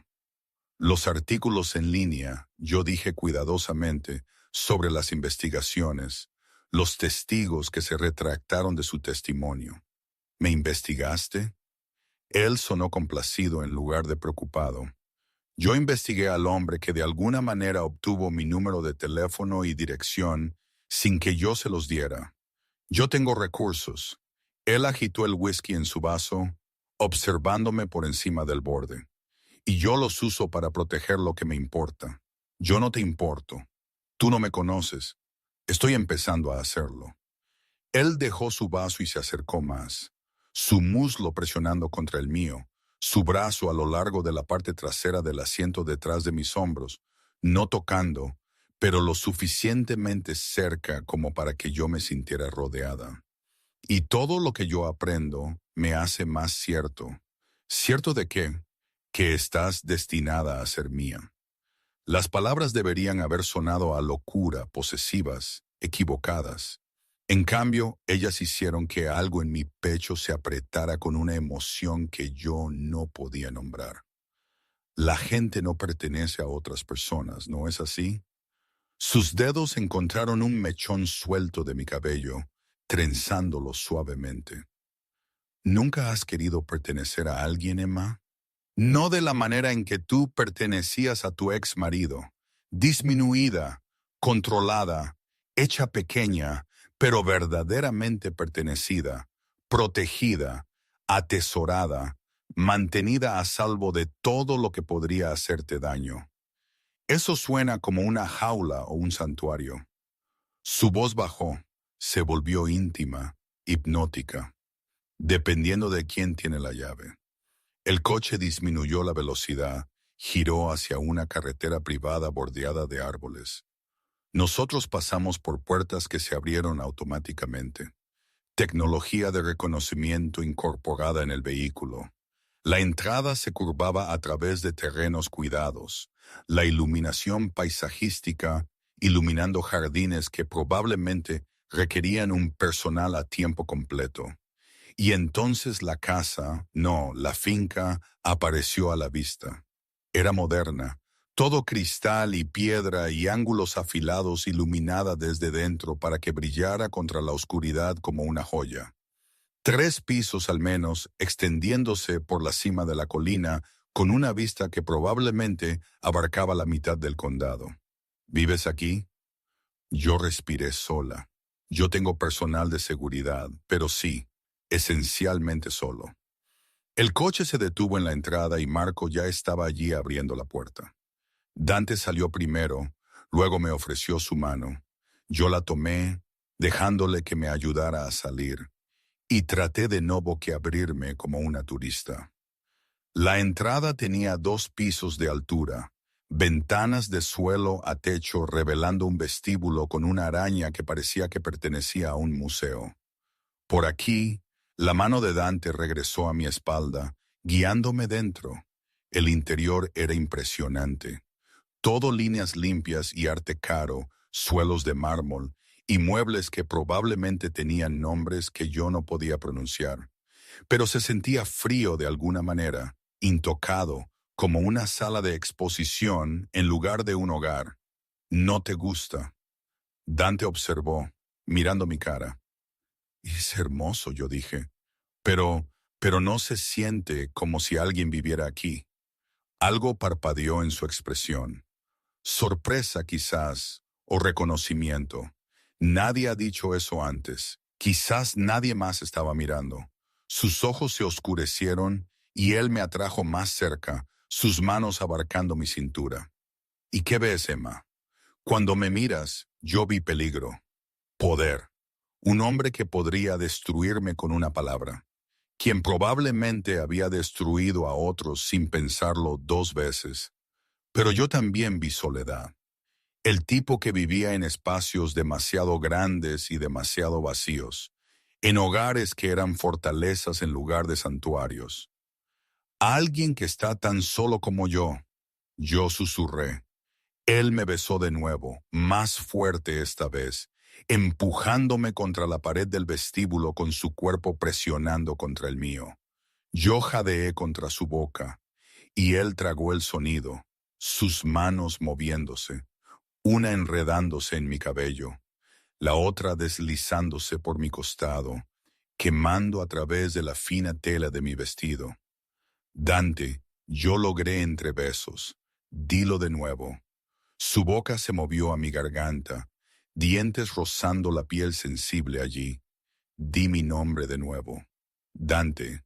Los artículos en línea, yo dije cuidadosamente, sobre las investigaciones, los testigos que se retractaron de su testimonio. ¿Me investigaste? Él sonó complacido en lugar de preocupado. Yo investigué al hombre que de alguna manera obtuvo mi número de teléfono y dirección sin que yo se los diera. Yo tengo recursos. Él agitó el whisky en su vaso, observándome por encima del borde. Y yo los uso para proteger lo que me importa. Yo no te importo. Tú no me conoces. Estoy empezando a hacerlo. Él dejó su vaso y se acercó más, su muslo presionando contra el mío, su brazo a lo largo de la parte trasera del asiento detrás de mis hombros, no tocando, pero lo suficientemente cerca como para que yo me sintiera rodeada. Y todo lo que yo aprendo me hace más cierto. ¿Cierto de qué? Que estás destinada a ser mía. Las palabras deberían haber sonado a locura, posesivas, equivocadas. En cambio, ellas hicieron que algo en mi pecho se apretara con una emoción que yo no podía nombrar. La gente no pertenece a otras personas, ¿no es así? Sus dedos encontraron un mechón suelto de mi cabello, trenzándolo suavemente. ¿Nunca has querido pertenecer a alguien, Emma? No de la manera en que tú pertenecías a tu ex marido, disminuida, controlada, hecha pequeña, pero verdaderamente pertenecida, protegida, atesorada, mantenida a salvo de todo lo que podría hacerte daño. Eso suena como una jaula o un santuario. Su voz bajó, se volvió íntima, hipnótica, dependiendo de quién tiene la llave. El coche disminuyó la velocidad, giró hacia una carretera privada bordeada de árboles. Nosotros pasamos por puertas que se abrieron automáticamente. Tecnología de reconocimiento incorporada en el vehículo. La entrada se curvaba a través de terrenos cuidados. La iluminación paisajística, iluminando jardines que probablemente requerían un personal a tiempo completo. Y entonces la casa, no, la finca, apareció a la vista. Era moderna, todo cristal y piedra y ángulos afilados iluminada desde dentro para que brillara contra la oscuridad como una joya. 3 pisos al menos, extendiéndose por la cima de la colina, con una vista que probablemente abarcaba la mitad del condado. ¿Vives aquí? Yo respiré sola. Yo tengo personal de seguridad, pero sí, esencialmente solo. El coche se detuvo en la entrada y Marco ya estaba allí abriendo la puerta. Dante salió primero, luego me ofreció su mano. Yo la tomé, dejándole que me ayudara a salir, y traté de no boquiabrirme como una turista. La entrada tenía 2 pisos de altura, ventanas de suelo a techo revelando un vestíbulo con una araña que parecía que pertenecía a un museo. Por aquí, la mano de Dante regresó a mi espalda, guiándome dentro. El interior era impresionante. Todo líneas limpias y arte caro, suelos de mármol y muebles que probablemente tenían nombres que yo no podía pronunciar. Pero se sentía frío de alguna manera, intocado, como una sala de exposición en lugar de un hogar. ¿No te gusta? Dante observó, mirando mi cara. Es hermoso, yo dije, pero no se siente como si alguien viviera aquí. Algo parpadeó en su expresión. Sorpresa quizás, o reconocimiento. Nadie ha dicho eso antes. Quizás nadie más estaba mirando. Sus ojos se oscurecieron y él me atrajo más cerca, sus manos abarcando mi cintura. ¿Y qué ves, Emma? Cuando me miras, yo vi peligro, poder. Un hombre que podría destruirme con una palabra, quien probablemente había destruido a otros sin pensarlo 2 veces. Pero yo también vi soledad. El tipo que vivía en espacios demasiado grandes y demasiado vacíos, en hogares que eran fortalezas en lugar de santuarios. Alguien que está tan solo como yo susurré. Él me besó de nuevo, más fuerte esta vez, empujándome contra la pared del vestíbulo con su cuerpo presionando contra el mío. Yo jadeé contra su boca, y él tragó el sonido, sus manos moviéndose, una enredándose en mi cabello, la otra deslizándose por mi costado, quemando a través de la fina tela de mi vestido. Dante, yo logré entre besos. Dilo de nuevo. Su boca se movió a mi garganta, dientes rozando la piel sensible allí. Di mi nombre de nuevo. Dante.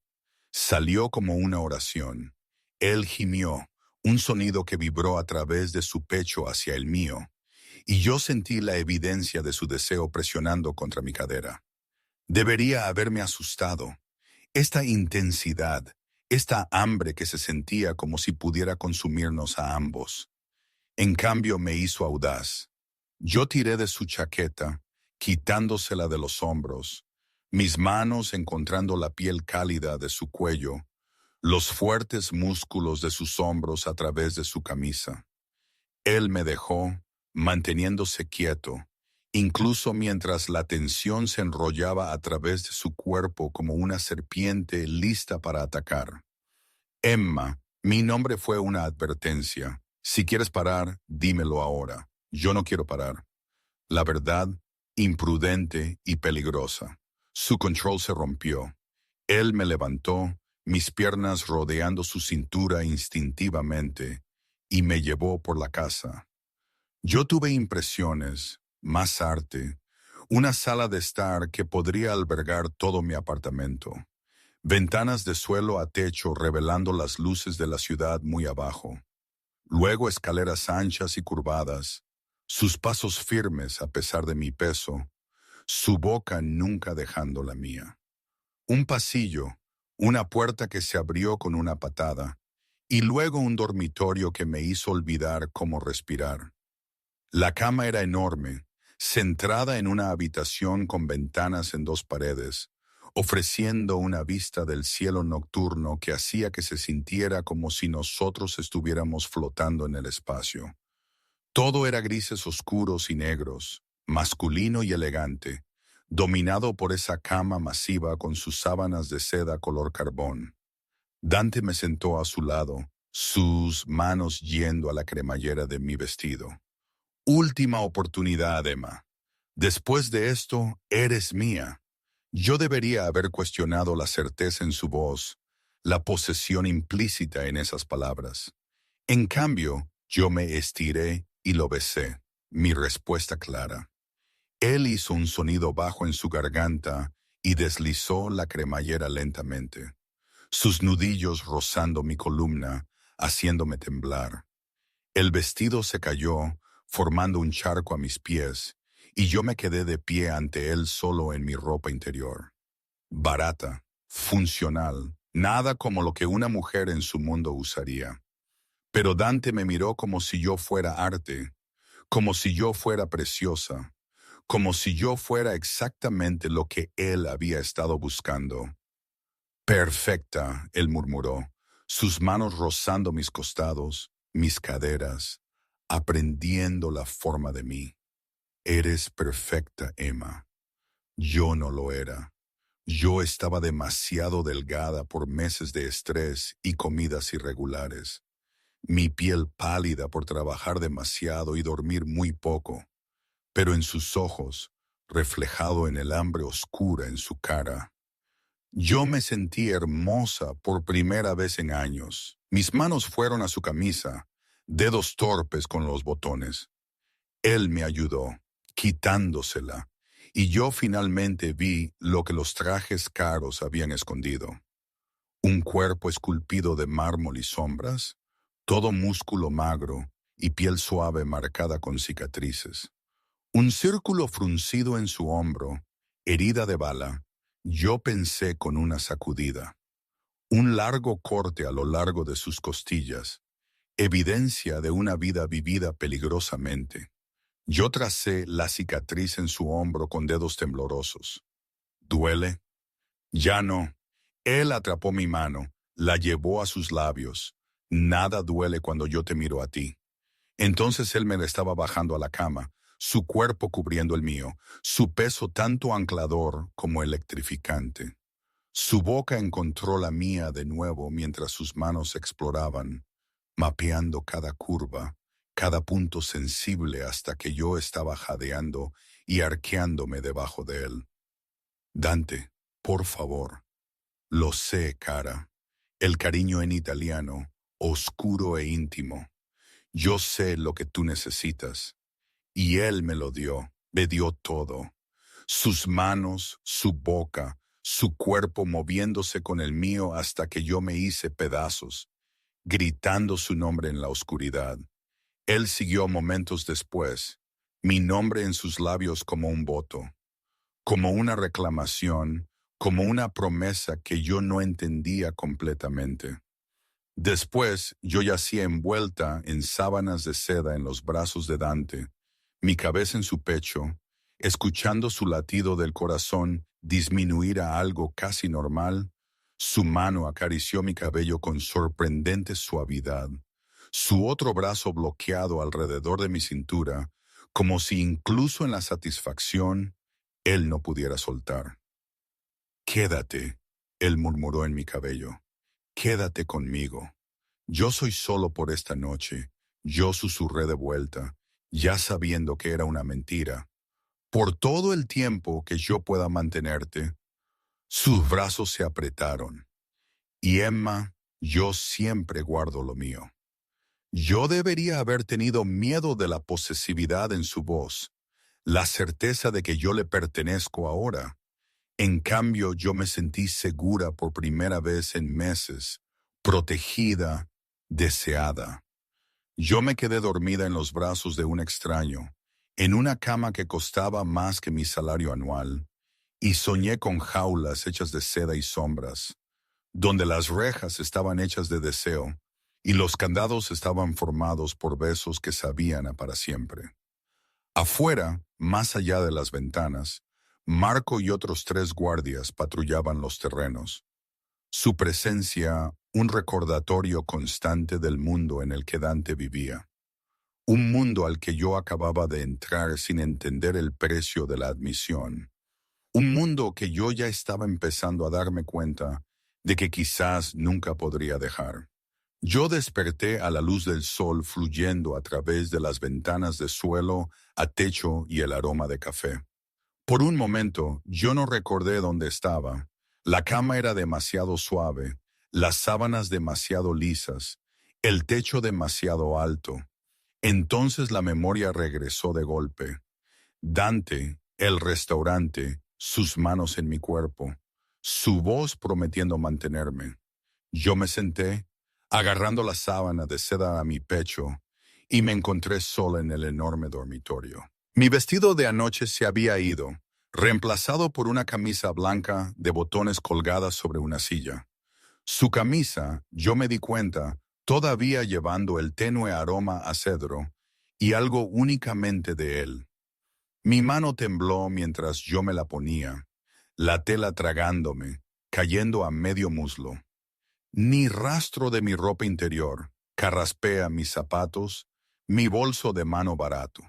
Salió como una oración. Él gimió, un sonido que vibró a través de su pecho hacia el mío, y yo sentí la evidencia de su deseo presionando contra mi cadera. Debería haberme asustado. Esta intensidad, esta hambre que se sentía como si pudiera consumirnos a ambos. En cambio me hizo audaz. Yo tiré de su chaqueta, quitándosela de los hombros, mis manos encontrando la piel cálida de su cuello, los fuertes músculos de sus hombros a través de su camisa. Él me dejó, manteniéndose quieto, incluso mientras la tensión se enrollaba a través de su cuerpo como una serpiente lista para atacar. Emma, mi nombre fue una advertencia. Si quieres parar, dímelo ahora. Yo no quiero parar. La verdad, imprudente y peligrosa. Su control se rompió. Él me levantó, mis piernas rodeando su cintura instintivamente, y me llevó por la casa. Yo tuve impresiones, más arte, una sala de estar que podría albergar todo mi apartamento. Ventanas de suelo a techo revelando las luces de la ciudad muy abajo. Luego escaleras anchas y curvadas, sus pasos firmes a pesar de mi peso, su boca nunca dejando la mía. Un pasillo, una puerta que se abrió con una patada, y luego un dormitorio que me hizo olvidar cómo respirar. La cama era enorme, centrada en una habitación con ventanas en dos paredes, ofreciendo una vista del cielo nocturno que hacía que se sintiera como si nosotros estuviéramos flotando en el espacio. Todo era grises oscuros y negros, masculino y elegante, dominado por esa cama masiva con sus sábanas de seda color carbón. Dante me sentó a su lado, sus manos yendo a la cremallera de mi vestido. Última oportunidad, Emma. Después de esto, eres mía. Yo debería haber cuestionado la certeza en su voz, la posesión implícita en esas palabras. En cambio, yo me estiré y lo besé, mi respuesta clara. Él hizo un sonido bajo en su garganta y deslizó la cremallera lentamente, sus nudillos rozando mi columna, haciéndome temblar. El vestido se cayó, formando un charco a mis pies, y yo me quedé de pie ante él solo en mi ropa interior. Barata, funcional, nada como lo que una mujer en su mundo usaría. Pero Dante me miró como si yo fuera arte, como si yo fuera preciosa, como si yo fuera exactamente lo que él había estado buscando. Perfecta, él murmuró, sus manos rozando mis costados, mis caderas, aprendiendo la forma de mí. Eres perfecta, Emma. Yo no lo era. Yo estaba demasiado delgada por meses de estrés y comidas irregulares. Mi piel pálida por trabajar demasiado y dormir muy poco, pero en sus ojos, reflejado en el hambre oscura en su cara. Yo me sentí hermosa por primera vez en años. Mis manos fueron a su camisa, dedos torpes con los botones. Él me ayudó, quitándosela, y yo finalmente vi lo que los trajes caros habían escondido. Un cuerpo esculpido de mármol y sombras, todo músculo magro y piel suave marcada con cicatrices. Un círculo fruncido en su hombro, herida de bala, yo pensé con una sacudida. Un largo corte a lo largo de sus costillas, evidencia de una vida vivida peligrosamente. Yo tracé la cicatriz en su hombro con dedos temblorosos. ¿Duele? Ya no. Él atrapó mi mano, la llevó a sus labios. Nada duele cuando yo te miro a ti. Entonces él me estaba bajando a la cama, su cuerpo cubriendo el mío, su peso tanto anclador como electrificante. Su boca encontró la mía de nuevo mientras sus manos exploraban, mapeando cada curva, cada punto sensible hasta que yo estaba jadeando y arqueándome debajo de él. Dante, por favor. Lo sé, cara. El cariño en italiano, oscuro e íntimo. Yo sé lo que tú necesitas. Y él me dio todo. Sus manos, su boca, su cuerpo moviéndose con el mío hasta que yo me hice pedazos, gritando su nombre en la oscuridad. Él siguió momentos después, mi nombre en sus labios como un voto, como una reclamación, como una promesa que yo no entendía completamente. Después yo yacía envuelta en sábanas de seda en los brazos de Dante, mi cabeza en su pecho, escuchando su latido del corazón disminuir a algo casi normal. Su mano acarició mi cabello con sorprendente suavidad, su otro brazo bloqueado alrededor de mi cintura, como si incluso en la satisfacción él no pudiera soltar. Quédate, él murmuró en mi cabello, quédate conmigo. Yo soy solo por esta noche, yo susurré de vuelta, ya sabiendo que era una mentira. Por todo el tiempo que yo pueda mantenerte. Sus brazos se apretaron. Y Emma, yo siempre guardo lo mío. Yo debería haber tenido miedo de la posesividad en su voz, la certeza de que yo le pertenezco ahora. En cambio, yo me sentí segura por primera vez en meses, protegida, deseada. Yo me quedé dormida en los brazos de un extraño, en una cama que costaba más que mi salario anual, y soñé con jaulas hechas de seda y sombras, donde las rejas estaban hechas de deseo y los candados estaban formados por besos que sabían a para siempre. Afuera, más allá de las ventanas, Marco y otros 3 guardias patrullaban los terrenos. Su presencia, un recordatorio constante del mundo en el que Dante vivía. Un mundo al que yo acababa de entrar sin entender el precio de la admisión. Un mundo que yo ya estaba empezando a darme cuenta de que quizás nunca podría dejar. Yo desperté a la luz del sol fluyendo a través de las ventanas de suelo a techo y el aroma de café. Por un momento, yo no recordé dónde estaba. La cama era demasiado suave, las sábanas demasiado lisas, el techo demasiado alto. Entonces la memoria regresó de golpe. Dante, el restaurante, sus manos en mi cuerpo, su voz prometiendo mantenerme. Yo me senté, agarrando la sábana de seda a mi pecho, y me encontré sola en el enorme dormitorio. Mi vestido de anoche se había ido, reemplazado por una camisa blanca de botones colgada sobre una silla. Su camisa, yo me di cuenta, todavía llevando el tenue aroma a cedro y algo únicamente de él. Mi mano tembló mientras yo me la ponía, la tela tragándome, cayendo a medio muslo. Ni rastro de mi ropa interior, carraspea mis zapatos, mi bolso de mano barato.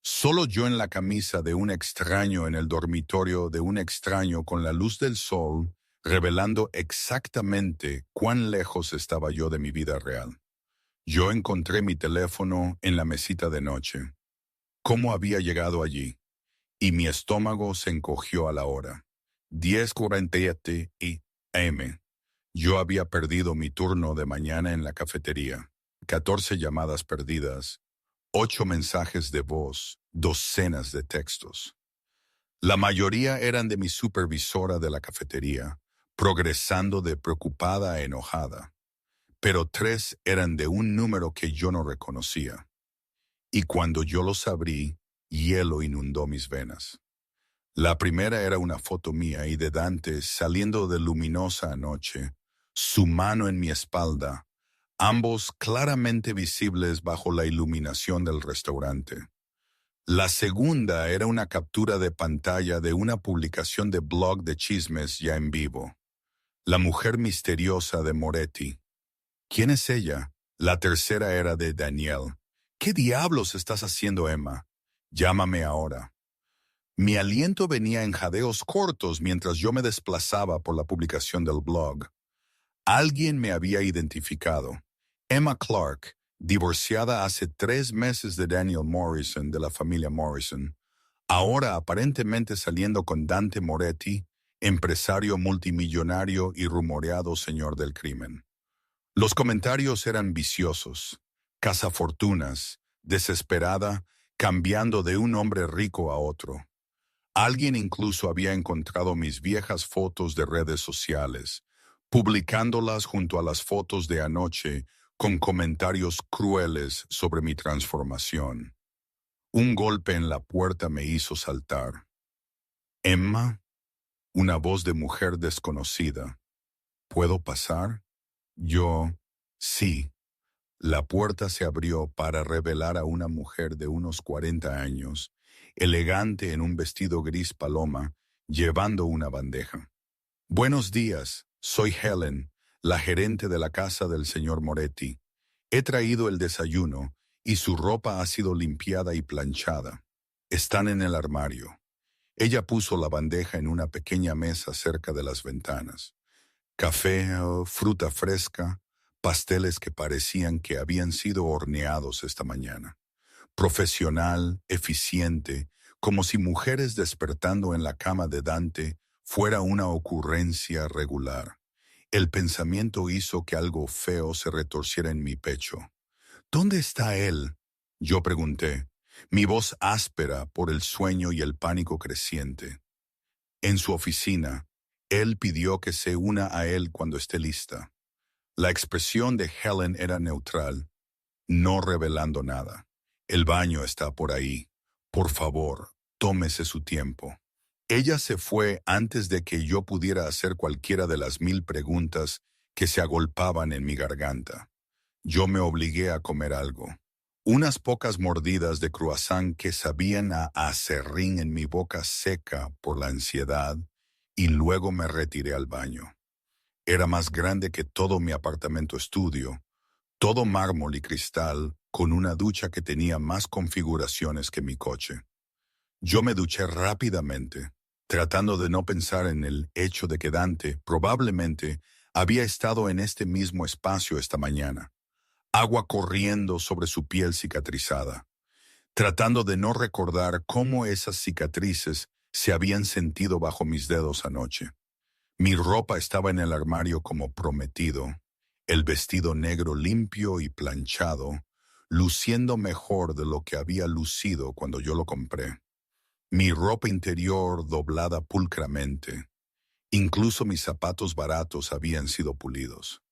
Solo yo en la camisa de un extraño en el dormitorio de un extraño con la luz del sol, revelando exactamente cuán lejos estaba yo de mi vida real. Yo encontré mi teléfono en la mesita de noche. ¿Cómo había llegado allí? Y mi estómago se encogió a la hora. 10:47 AM. Yo había perdido mi turno de mañana en la cafetería. 14 llamadas perdidas, 8 mensajes de voz, docenas de textos. La mayoría eran de mi supervisora de la cafetería, progresando de preocupada a enojada. Pero 3 eran de un número que yo no reconocía. Y cuando yo los abrí, hielo inundó mis venas. La primera era una foto mía y de Dante saliendo de luminosa anoche, su mano en mi espalda, ambos claramente visibles bajo la iluminación del restaurante. La segunda era una captura de pantalla de una publicación de blog de chismes ya en vivo. La mujer misteriosa de Moretti. ¿Quién es ella? La tercera era de Danielle. ¿Qué diablos estás haciendo, Emma? Llámame ahora. Mi aliento venía en jadeos cortos mientras yo me desplazaba por la publicación del blog. Alguien me había identificado. Emma Clark, divorciada hace 3 meses de Daniel Morrison de la familia Morrison, ahora aparentemente saliendo con Dante Moretti, empresario multimillonario y rumoreado señor del crimen. Los comentarios eran viciosos, cazafortunas, desesperada, cambiando de un hombre rico a otro. Alguien incluso había encontrado mis viejas fotos de redes sociales, publicándolas junto a las fotos de anoche con comentarios crueles sobre mi transformación. Un golpe en la puerta me hizo saltar. Emma, una voz de mujer desconocida. ¿Puedo pasar? Yo, sí. La puerta se abrió para revelar a una mujer de unos 40 años, elegante en un vestido gris paloma, llevando una bandeja. Buenos días, soy Helen, la gerente de la casa del señor Moretti. He traído el desayuno y su ropa ha sido limpiada y planchada. Están en el armario. Ella puso la bandeja en una pequeña mesa cerca de las ventanas. Café, fruta fresca, pasteles que parecían que habían sido horneados esta mañana. Profesional, eficiente, como si mujeres despertando en la cama de Dante fuera una ocurrencia regular. El pensamiento hizo que algo feo se retorciera en mi pecho. ¿Dónde está él? Yo pregunté, mi voz áspera por el sueño y el pánico creciente. En su oficina, él pidió que se una a él cuando esté lista. La expresión de Helen era neutral, no revelando nada. El baño está por ahí. Por favor, tómese su tiempo. Ella se fue antes de que yo pudiera hacer cualquiera de las 1000 preguntas que se agolpaban en mi garganta. Yo me obligué a comer algo. Unas pocas mordidas de croissant que sabían a aserrín en mi boca seca por la ansiedad, y luego me retiré al baño. Era más grande que todo mi apartamento estudio, todo mármol y cristal, con una ducha que tenía más configuraciones que mi coche. Yo me duché rápidamente, tratando de no pensar en el hecho de que Dante probablemente había estado en este mismo espacio esta mañana, agua corriendo sobre su piel cicatrizada, tratando de no recordar cómo esas cicatrices se habían sentido bajo mis dedos anoche. Mi ropa estaba en el armario como prometido, el vestido negro limpio y planchado, luciendo mejor de lo que había lucido cuando yo lo compré. Mi ropa interior doblada pulcramente, incluso mis zapatos baratos habían sido pulidos.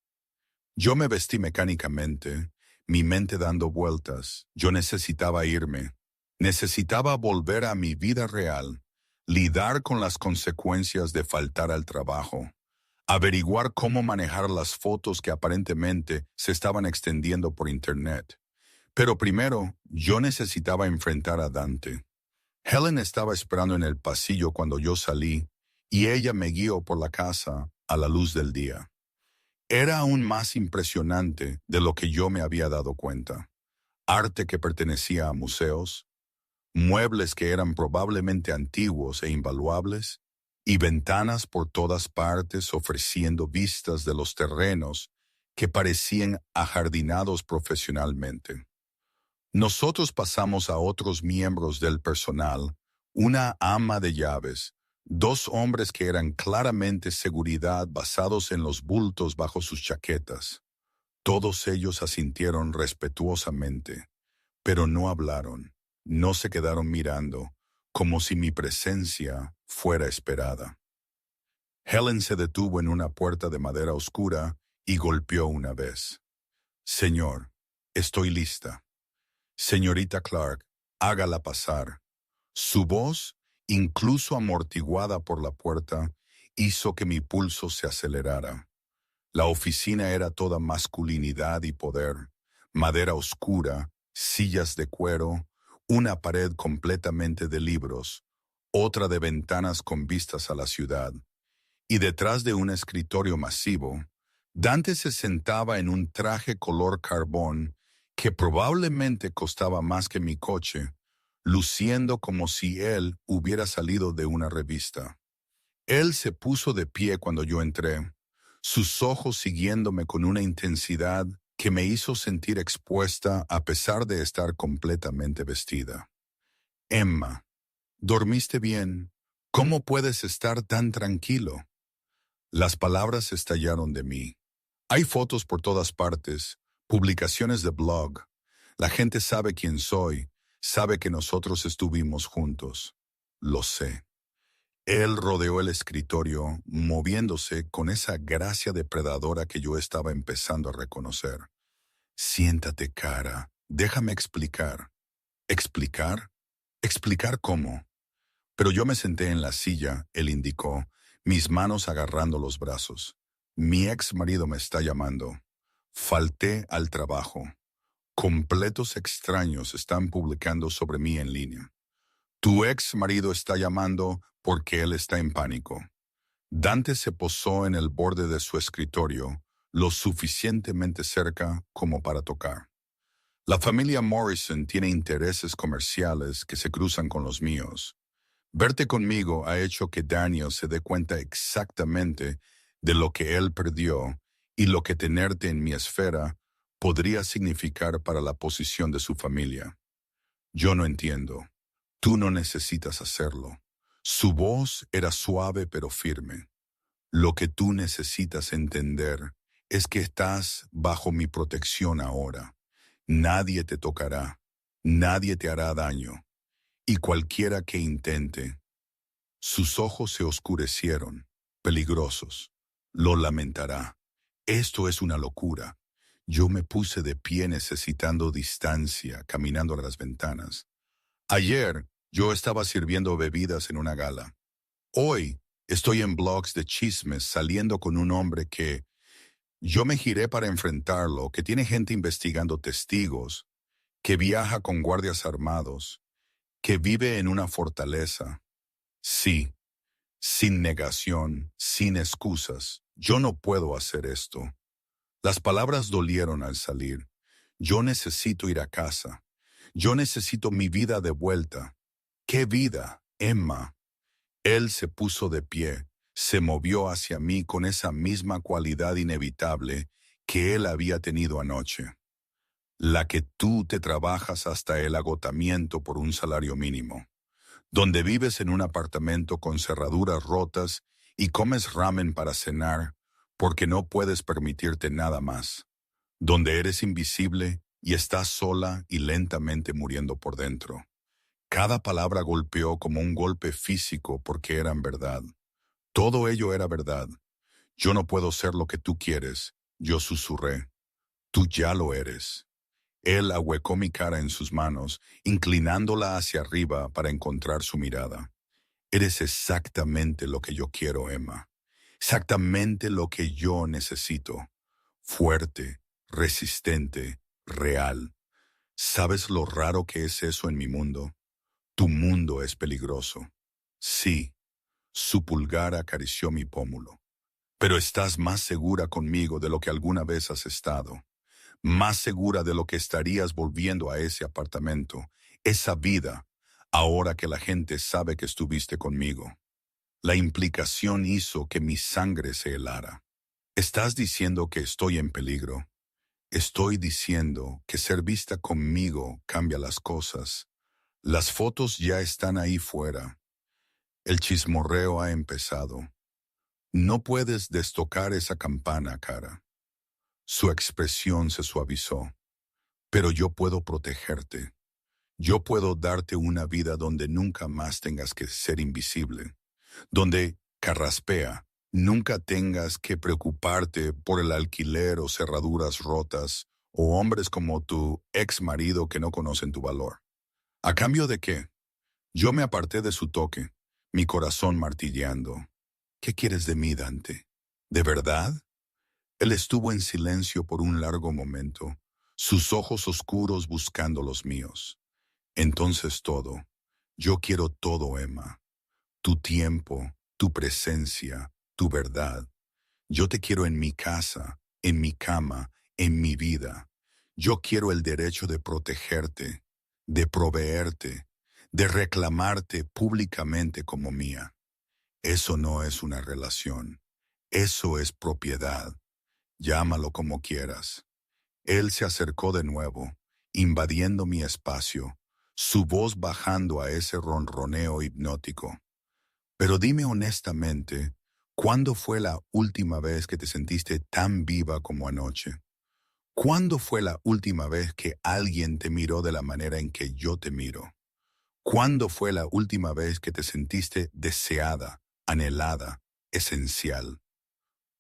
Yo me vestí mecánicamente, mi mente dando vueltas. Yo necesitaba irme. Necesitaba volver a mi vida real, lidiar con las consecuencias de faltar al trabajo, averiguar cómo manejar las fotos que aparentemente se estaban extendiendo por internet. Pero primero, yo necesitaba enfrentar a Dante. Helen estaba esperando en el pasillo cuando yo salí, y ella me guió por la casa a la luz del día. Era aún más impresionante de lo que yo me había dado cuenta. Arte que pertenecía a museos, muebles que eran probablemente antiguos e invaluables, y ventanas por todas partes ofreciendo vistas de los terrenos que parecían ajardinados profesionalmente. Nosotros pasamos a otros miembros del personal, una ama de llaves, 2 hombres que eran claramente seguridad basados en los bultos bajo sus chaquetas. Todos ellos asintieron respetuosamente, pero no hablaron, no se quedaron mirando, como si mi presencia fuera esperada. Helen se detuvo en una puerta de madera oscura y golpeó una vez. Señor, estoy lista. Señorita Clark, hágala pasar. Su voz, incluso amortiguada por la puerta, hizo que mi pulso se acelerara. La oficina era toda masculinidad y poder, madera oscura, sillas de cuero, una pared completamente de libros, otra de ventanas con vistas a la ciudad, y detrás de un escritorio masivo, Dante se sentaba en un traje color carbón que probablemente costaba más que mi coche, luciendo como si él hubiera salido de una revista. Él se puso de pie cuando yo entré, sus ojos siguiéndome con una intensidad que me hizo sentir expuesta a pesar de estar completamente vestida. Emma, ¿dormiste bien? ¿Cómo puedes estar tan tranquilo? Las palabras estallaron de mí. Hay fotos por todas partes, publicaciones de blog. La gente sabe quién soy, sabe que nosotros estuvimos juntos. Lo sé. Él rodeó el escritorio, moviéndose con esa gracia depredadora que yo estaba empezando a reconocer. Siéntate, cara. Déjame explicar. ¿Explicar? ¿Explicar cómo? Pero yo me senté en la silla, él indicó, mis manos agarrando los brazos. Mi ex marido me está llamando. Falté al trabajo. Completos extraños están publicando sobre mí en línea. Tu ex marido está llamando porque él está en pánico. Dante se posó en el borde de su escritorio, lo suficientemente cerca como para tocar. La familia Morrison tiene intereses comerciales que se cruzan con los míos. Verte conmigo ha hecho que Daniel se dé cuenta exactamente de lo que él perdió y lo que tenerte en mi esfera podría significar para la posición de su familia. Yo no entiendo. Tú no necesitas hacerlo. Su voz era suave pero firme. Lo que tú necesitas entender es que estás bajo mi protección ahora. Nadie te tocará, nadie te hará daño, y cualquiera que intente. Sus ojos se oscurecieron, peligrosos. Lo lamentará. Esto es una locura. Yo me puse de pie necesitando distancia, caminando a las ventanas. Ayer yo estaba sirviendo bebidas en una gala. Hoy estoy en blogs de chismes saliendo con un hombre que yo me giré para enfrentarlo, que tiene gente investigando testigos, que viaja con guardias armados, que vive en una fortaleza. Sí, sin negación, sin excusas. Yo no puedo hacer esto. Las palabras dolieron al salir. Yo necesito ir a casa. Yo necesito mi vida de vuelta. ¿Qué vida, Emma? Él se puso de pie, se movió hacia mí con esa misma cualidad inevitable que él había tenido anoche, la que tú te trabajas hasta el agotamiento por un salario mínimo, donde vives en un apartamento con cerraduras rotas y comes ramen para cenar porque no puedes permitirte nada más, donde eres invisible y estás sola y lentamente muriendo por dentro. Cada palabra golpeó como un golpe físico porque eran verdad. Todo ello era verdad. Yo no puedo ser lo que tú quieres, yo susurré. Tú ya lo eres. Él ahuecó mi cara en sus manos, inclinándola hacia arriba para encontrar su mirada. Eres exactamente lo que yo quiero, Emma. Exactamente lo que yo necesito. Fuerte, resistente, real. ¿Sabes lo raro que es eso en mi mundo? Tu mundo es peligroso. Sí, su pulgar acarició mi pómulo. Pero estás más segura conmigo de lo que alguna vez has estado. Más segura de lo que estarías volviendo a ese apartamento, esa vida, ahora que la gente sabe que estuviste conmigo. La implicación hizo que mi sangre se helara. Estás diciendo que estoy en peligro. Estoy diciendo que ser vista conmigo cambia las cosas. Las fotos ya están ahí fuera. El chismorreo ha empezado. No puedes destocar esa campana, cara. Su expresión se suavizó. Pero yo puedo protegerte. Yo puedo darte una vida donde nunca más tengas que ser invisible. Donde, carraspea, nunca tengas que preocuparte por el alquiler o cerraduras rotas o hombres como tu ex marido que no conocen tu valor. ¿A cambio de qué? Yo me aparté de su toque, mi corazón martilleando. ¿Qué quieres de mí, Dante? ¿De verdad? Él estuvo en silencio por un largo momento, sus ojos oscuros buscando los míos. Entonces todo. Yo quiero todo, Emma. Tu tiempo, tu presencia, tu verdad. Yo te quiero en mi casa, en mi cama, en mi vida. Yo quiero el derecho de protegerte, de proveerte, de reclamarte públicamente como mía. Eso no es una relación. Eso es propiedad. Llámalo como quieras. Él se acercó de nuevo, invadiendo mi espacio, su voz bajando a ese ronroneo hipnótico. Pero dime honestamente, ¿cuándo fue la última vez que te sentiste tan viva como anoche? ¿Cuándo fue la última vez que alguien te miró de la manera en que yo te miro? ¿Cuándo fue la última vez que te sentiste deseada, anhelada, esencial?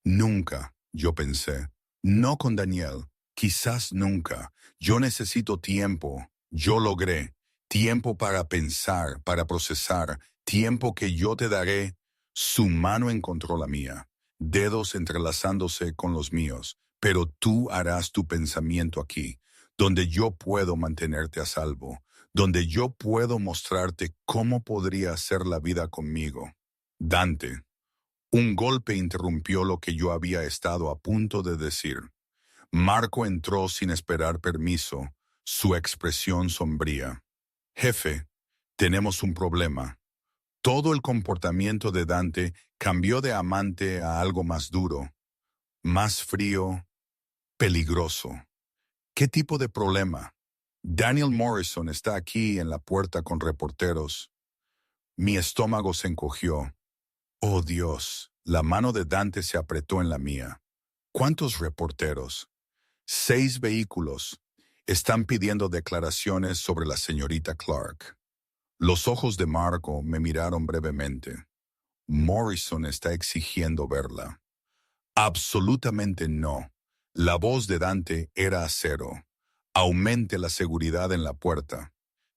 Nunca, yo pensé. No con Daniel. Quizás nunca. Yo necesito tiempo. Yo logré. Tiempo para pensar, para procesar. Tiempo que yo te daré. Su mano encontró la mía, dedos entrelazándose con los míos. Pero tú harás tu pensamiento aquí, donde yo puedo mantenerte a salvo, donde yo puedo mostrarte cómo podría ser la vida conmigo. Dante. Un golpe interrumpió lo que yo había estado a punto de decir. Marco entró sin esperar permiso, su expresión sombría. Jefe, tenemos un problema. Todo el comportamiento de Dante cambió de amante a algo más duro, más frío, peligroso. ¿Qué tipo de problema? Daniel Morrison está aquí en la puerta con reporteros. Mi estómago se encogió. Oh Dios, la mano de Dante se apretó en la mía. ¿Cuántos reporteros? 6 vehículos. Están pidiendo declaraciones sobre la señorita Clark. Los ojos de Marco me miraron brevemente. Morrison está exigiendo verla. Absolutamente no. La voz de Dante era acero. Aumente la seguridad en la puerta.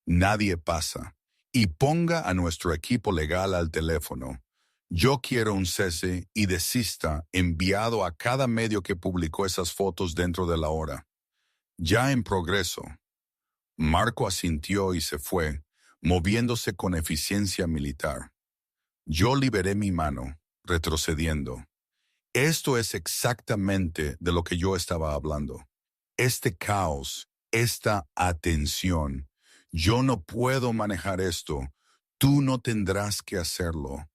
Nadie pasa. Y ponga a nuestro equipo legal al teléfono. Yo quiero un cese y desista enviado a cada medio que publicó esas fotos dentro de la hora. Ya en progreso. Marco asintió y se fue, moviéndose con eficiencia militar. Yo liberé mi mano, retrocediendo. Esto es exactamente de lo que yo estaba hablando. Este caos, esta atención. Yo no puedo manejar esto. Tú no tendrás que hacerlo.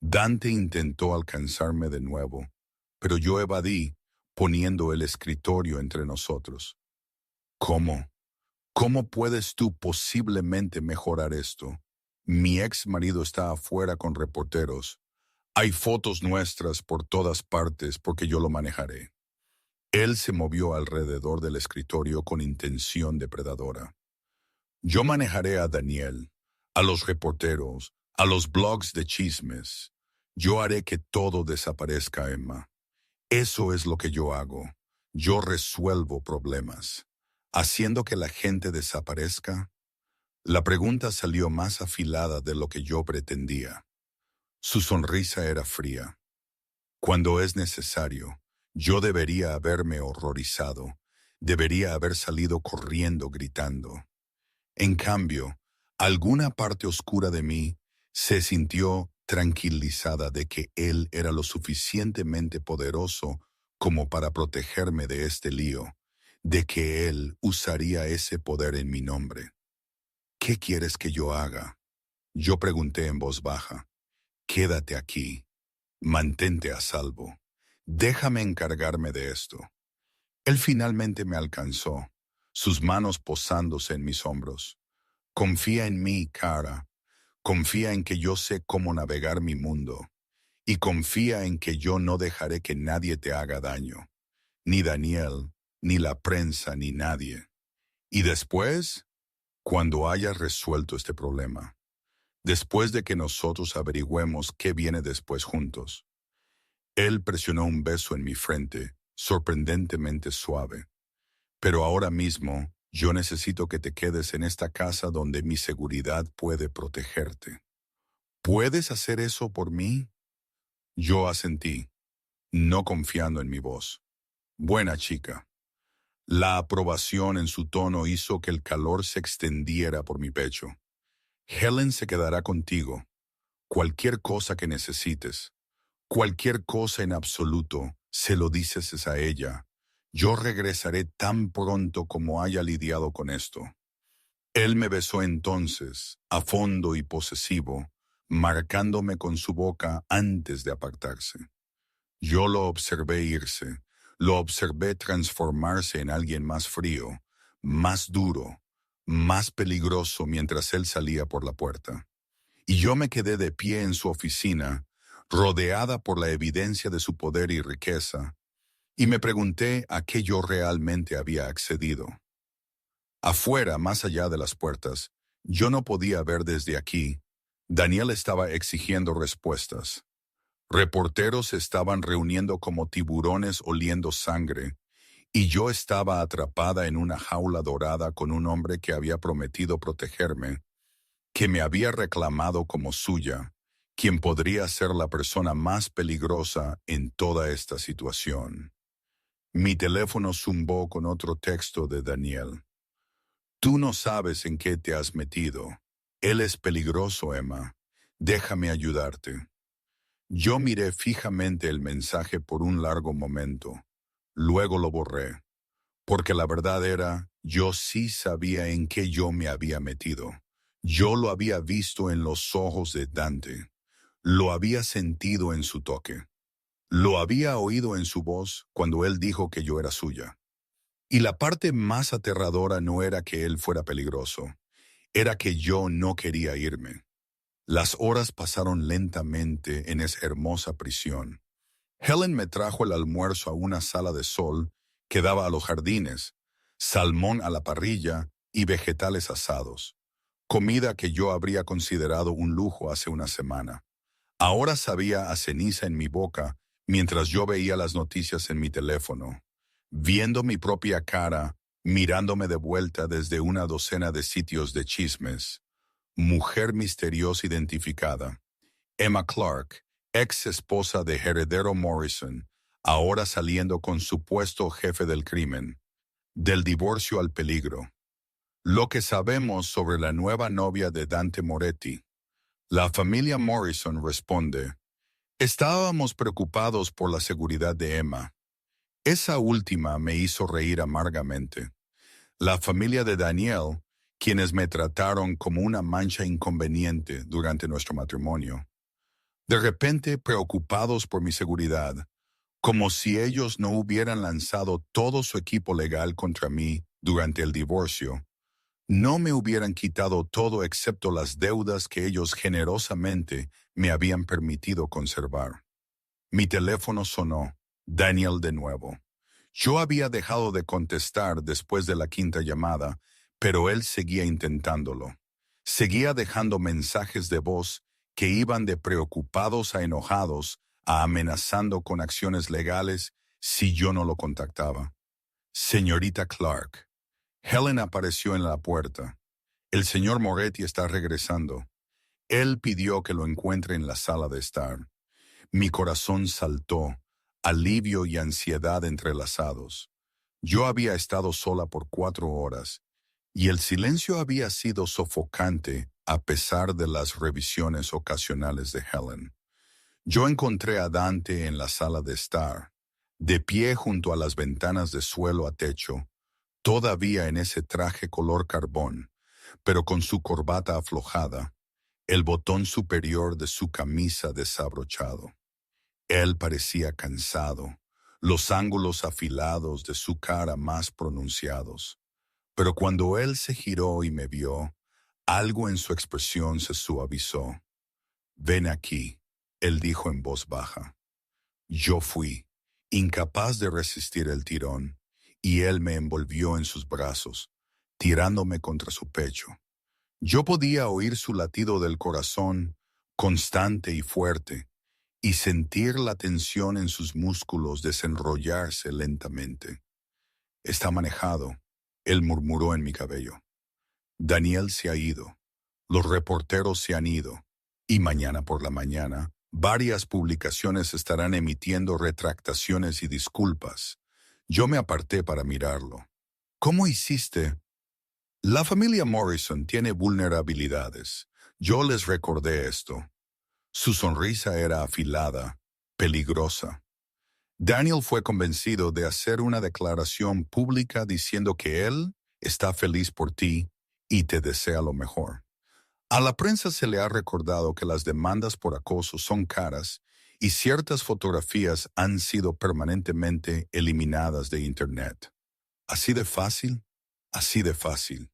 Dante intentó alcanzarme de nuevo, pero yo evadí, poniendo el escritorio entre nosotros. ¿Cómo? ¿Cómo puedes tú posiblemente mejorar esto? Mi ex marido está afuera con reporteros. Hay fotos nuestras por todas partes porque yo lo manejaré. Él se movió alrededor del escritorio con intención depredadora. Yo manejaré a Daniel, a los reporteros, a los blogs de chismes. Yo haré que todo desaparezca, Emma. Eso es lo que yo hago. Yo resuelvo problemas. Haciendo que la gente desaparezca. La pregunta salió más afilada de lo que yo pretendía. Su sonrisa era fría. Cuando es necesario, yo debería haberme horrorizado, debería haber salido corriendo gritando. En cambio, alguna parte oscura de mí se sintió tranquilizada de que él era lo suficientemente poderoso como para protegerme de este lío, de que él usaría ese poder en mi nombre. ¿Qué quieres que yo haga? Yo pregunté en voz baja. Quédate aquí. Mantente a salvo. Déjame encargarme de esto. Él finalmente me alcanzó, sus manos posándose en mis hombros. Confía en mí, Cara. Confía en que yo sé cómo navegar mi mundo. Y confía en que yo no dejaré que nadie te haga daño. Ni Daniel, ni la prensa, ni nadie. Y después, cuando hayas resuelto este problema, después de que nosotros averigüemos qué viene después juntos. Él presionó un beso en mi frente, sorprendentemente suave. Pero ahora mismo, yo necesito que te quedes en esta casa donde mi seguridad puede protegerte. ¿Puedes hacer eso por mí? Yo asentí, no confiando en mi voz. Buena chica. La aprobación en su tono hizo que el calor se extendiera por mi pecho. Helen se quedará contigo. Cualquier cosa que necesites, cualquier cosa en absoluto, se lo dices a ella. Yo regresaré tan pronto como haya lidiado con esto. Él me besó entonces, a fondo y posesivo, marcándome con su boca antes de apartarse. Yo lo observé irse, lo observé transformarse en alguien más frío, más duro, más peligroso mientras él salía por la puerta. Y yo me quedé de pie en su oficina, rodeada por la evidencia de su poder y riqueza, y me pregunté a qué yo realmente había accedido. Afuera, más allá de las puertas, yo no podía ver desde aquí. Daniel estaba exigiendo respuestas. Reporteros se estaban reuniendo como tiburones oliendo sangre, y yo estaba atrapada en una jaula dorada con un hombre que había prometido protegerme, que me había reclamado como suya, quien podría ser la persona más peligrosa en toda esta situación. Mi teléfono zumbó con otro texto de Daniel. Tú no sabes en qué te has metido. Él es peligroso, Emma. Déjame ayudarte. Yo miré fijamente el mensaje por un largo momento. Luego lo borré, porque la verdad era, yo sí sabía en qué yo me había metido. Yo lo había visto en los ojos de Dante. Lo había sentido en su toque. Lo había oído en su voz cuando él dijo que yo era suya. Y la parte más aterradora no era que él fuera peligroso, era que yo no quería irme. Las horas pasaron lentamente en esa hermosa prisión. Helen me trajo el almuerzo a una sala de sol que daba a los jardines, salmón a la parrilla y vegetales asados, comida que yo habría considerado un lujo hace una semana. Ahora sabía a ceniza en mi boca mientras yo veía las noticias en mi teléfono, viendo mi propia cara, mirándome de vuelta desde una docena de sitios de chismes. Mujer misteriosa identificada. Emma Clark, ex esposa de Heredero Morrison, ahora saliendo con supuesto jefe del crimen. Del divorcio al peligro. Lo que sabemos sobre la nueva novia de Dante Moretti. La familia Morrison responde: estábamos preocupados por la seguridad de Emma. Esa última me hizo reír amargamente. La familia de Daniel, quienes me trataron como una mancha inconveniente durante nuestro matrimonio. De repente, preocupados por mi seguridad, como si ellos no hubieran lanzado todo su equipo legal contra mí durante el divorcio, no me hubieran quitado todo excepto las deudas que ellos generosamente me habían permitido conservar. Mi teléfono sonó. Daniel de nuevo. Yo había dejado de contestar después de la quinta llamada, pero él seguía intentándolo. Seguía dejando mensajes de voz que iban de preocupados a enojados, a amenazando con acciones legales si yo no lo contactaba. Señorita Clark. Helen apareció en la puerta. El señor Moretti está regresando. Él pidió que lo encuentre en la sala de estar. Mi corazón saltó, alivio y ansiedad entrelazados. Yo había estado sola por 4 horas, y el silencio había sido sofocante a pesar de las revisiones ocasionales de Helen. Yo encontré a Dante en la sala de estar, de pie junto a las ventanas de suelo a techo, todavía en ese traje color carbón, pero con su corbata aflojada, el botón superior de su camisa desabrochado. Él parecía cansado, los ángulos afilados de su cara más pronunciados. Pero cuando él se giró y me vio, algo en su expresión se suavizó. Ven aquí, él dijo en voz baja. Yo fui, incapaz de resistir el tirón, y él me envolvió en sus brazos, tirándome contra su pecho. Yo podía oír su latido del corazón, constante y fuerte, y sentir la tensión en sus músculos desenrollarse lentamente. Está manejado, él murmuró en mi cabello. Daniel se ha ido, los reporteros se han ido, y mañana por la mañana, varias publicaciones estarán emitiendo retractaciones y disculpas. Yo me aparté para mirarlo. ¿Cómo hiciste? La familia Morrison tiene vulnerabilidades. Yo les recordé esto. Su sonrisa era afilada, peligrosa. Daniel fue convencido de hacer una declaración pública diciendo que él está feliz por ti y te desea lo mejor. A la prensa se le ha recordado que las demandas por acoso son caras y ciertas fotografías han sido permanentemente eliminadas de Internet. Así de fácil, así de fácil.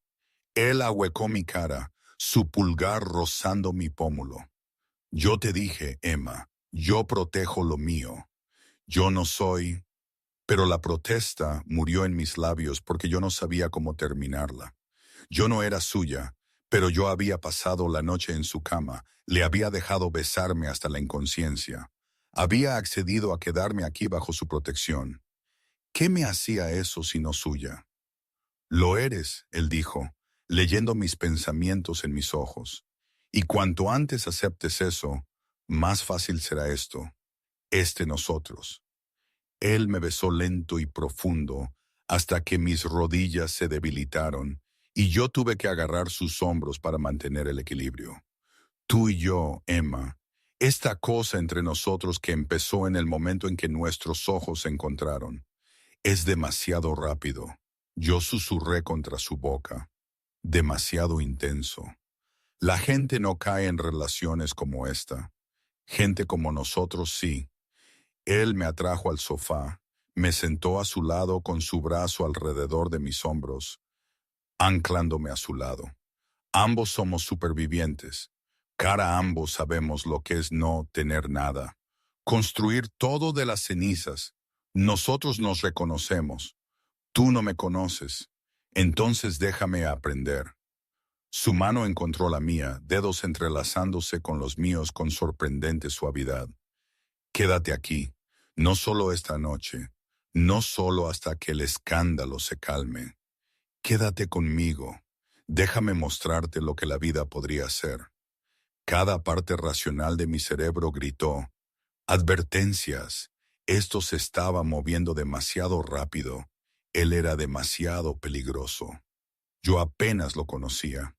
Él ahuecó mi cara, su pulgar rozando mi pómulo. Yo te dije, Emma, yo protejo lo mío. Yo no soy... Pero la protesta murió en mis labios porque yo no sabía cómo terminarla. Yo no era suya, pero yo había pasado la noche en su cama, le había dejado besarme hasta la inconsciencia. Había accedido a quedarme aquí bajo su protección. ¿Qué me hacía eso sino suya? Lo eres, él dijo, leyendo mis pensamientos en mis ojos. Y cuanto antes aceptes eso, más fácil será esto, nosotros. Él me besó lento y profundo hasta que mis rodillas se debilitaron y yo tuve que agarrar sus hombros para mantener el equilibrio. Tú y yo, Emma, esta cosa entre nosotros que empezó en el momento en que nuestros ojos se encontraron, es demasiado rápido. Yo susurré contra su boca. Demasiado intenso. La gente no cae en relaciones como esta. Gente como nosotros sí. Él me atrajo al sofá, me sentó a su lado con su brazo alrededor de mis hombros, anclándome a su lado. Ambos somos supervivientes. Cara a ambos sabemos lo que es no tener nada. Construir todo de las cenizas. Nosotros nos reconocemos. Tú no me conoces. Entonces déjame aprender. Su mano encontró la mía, dedos entrelazándose con los míos con sorprendente suavidad. Quédate aquí, no solo esta noche, no solo hasta que el escándalo se calme. Quédate conmigo, déjame mostrarte lo que la vida podría ser. Cada parte racional de mi cerebro gritó, advertencias, esto se estaba moviendo demasiado rápido, él era demasiado peligroso. Yo apenas lo conocía.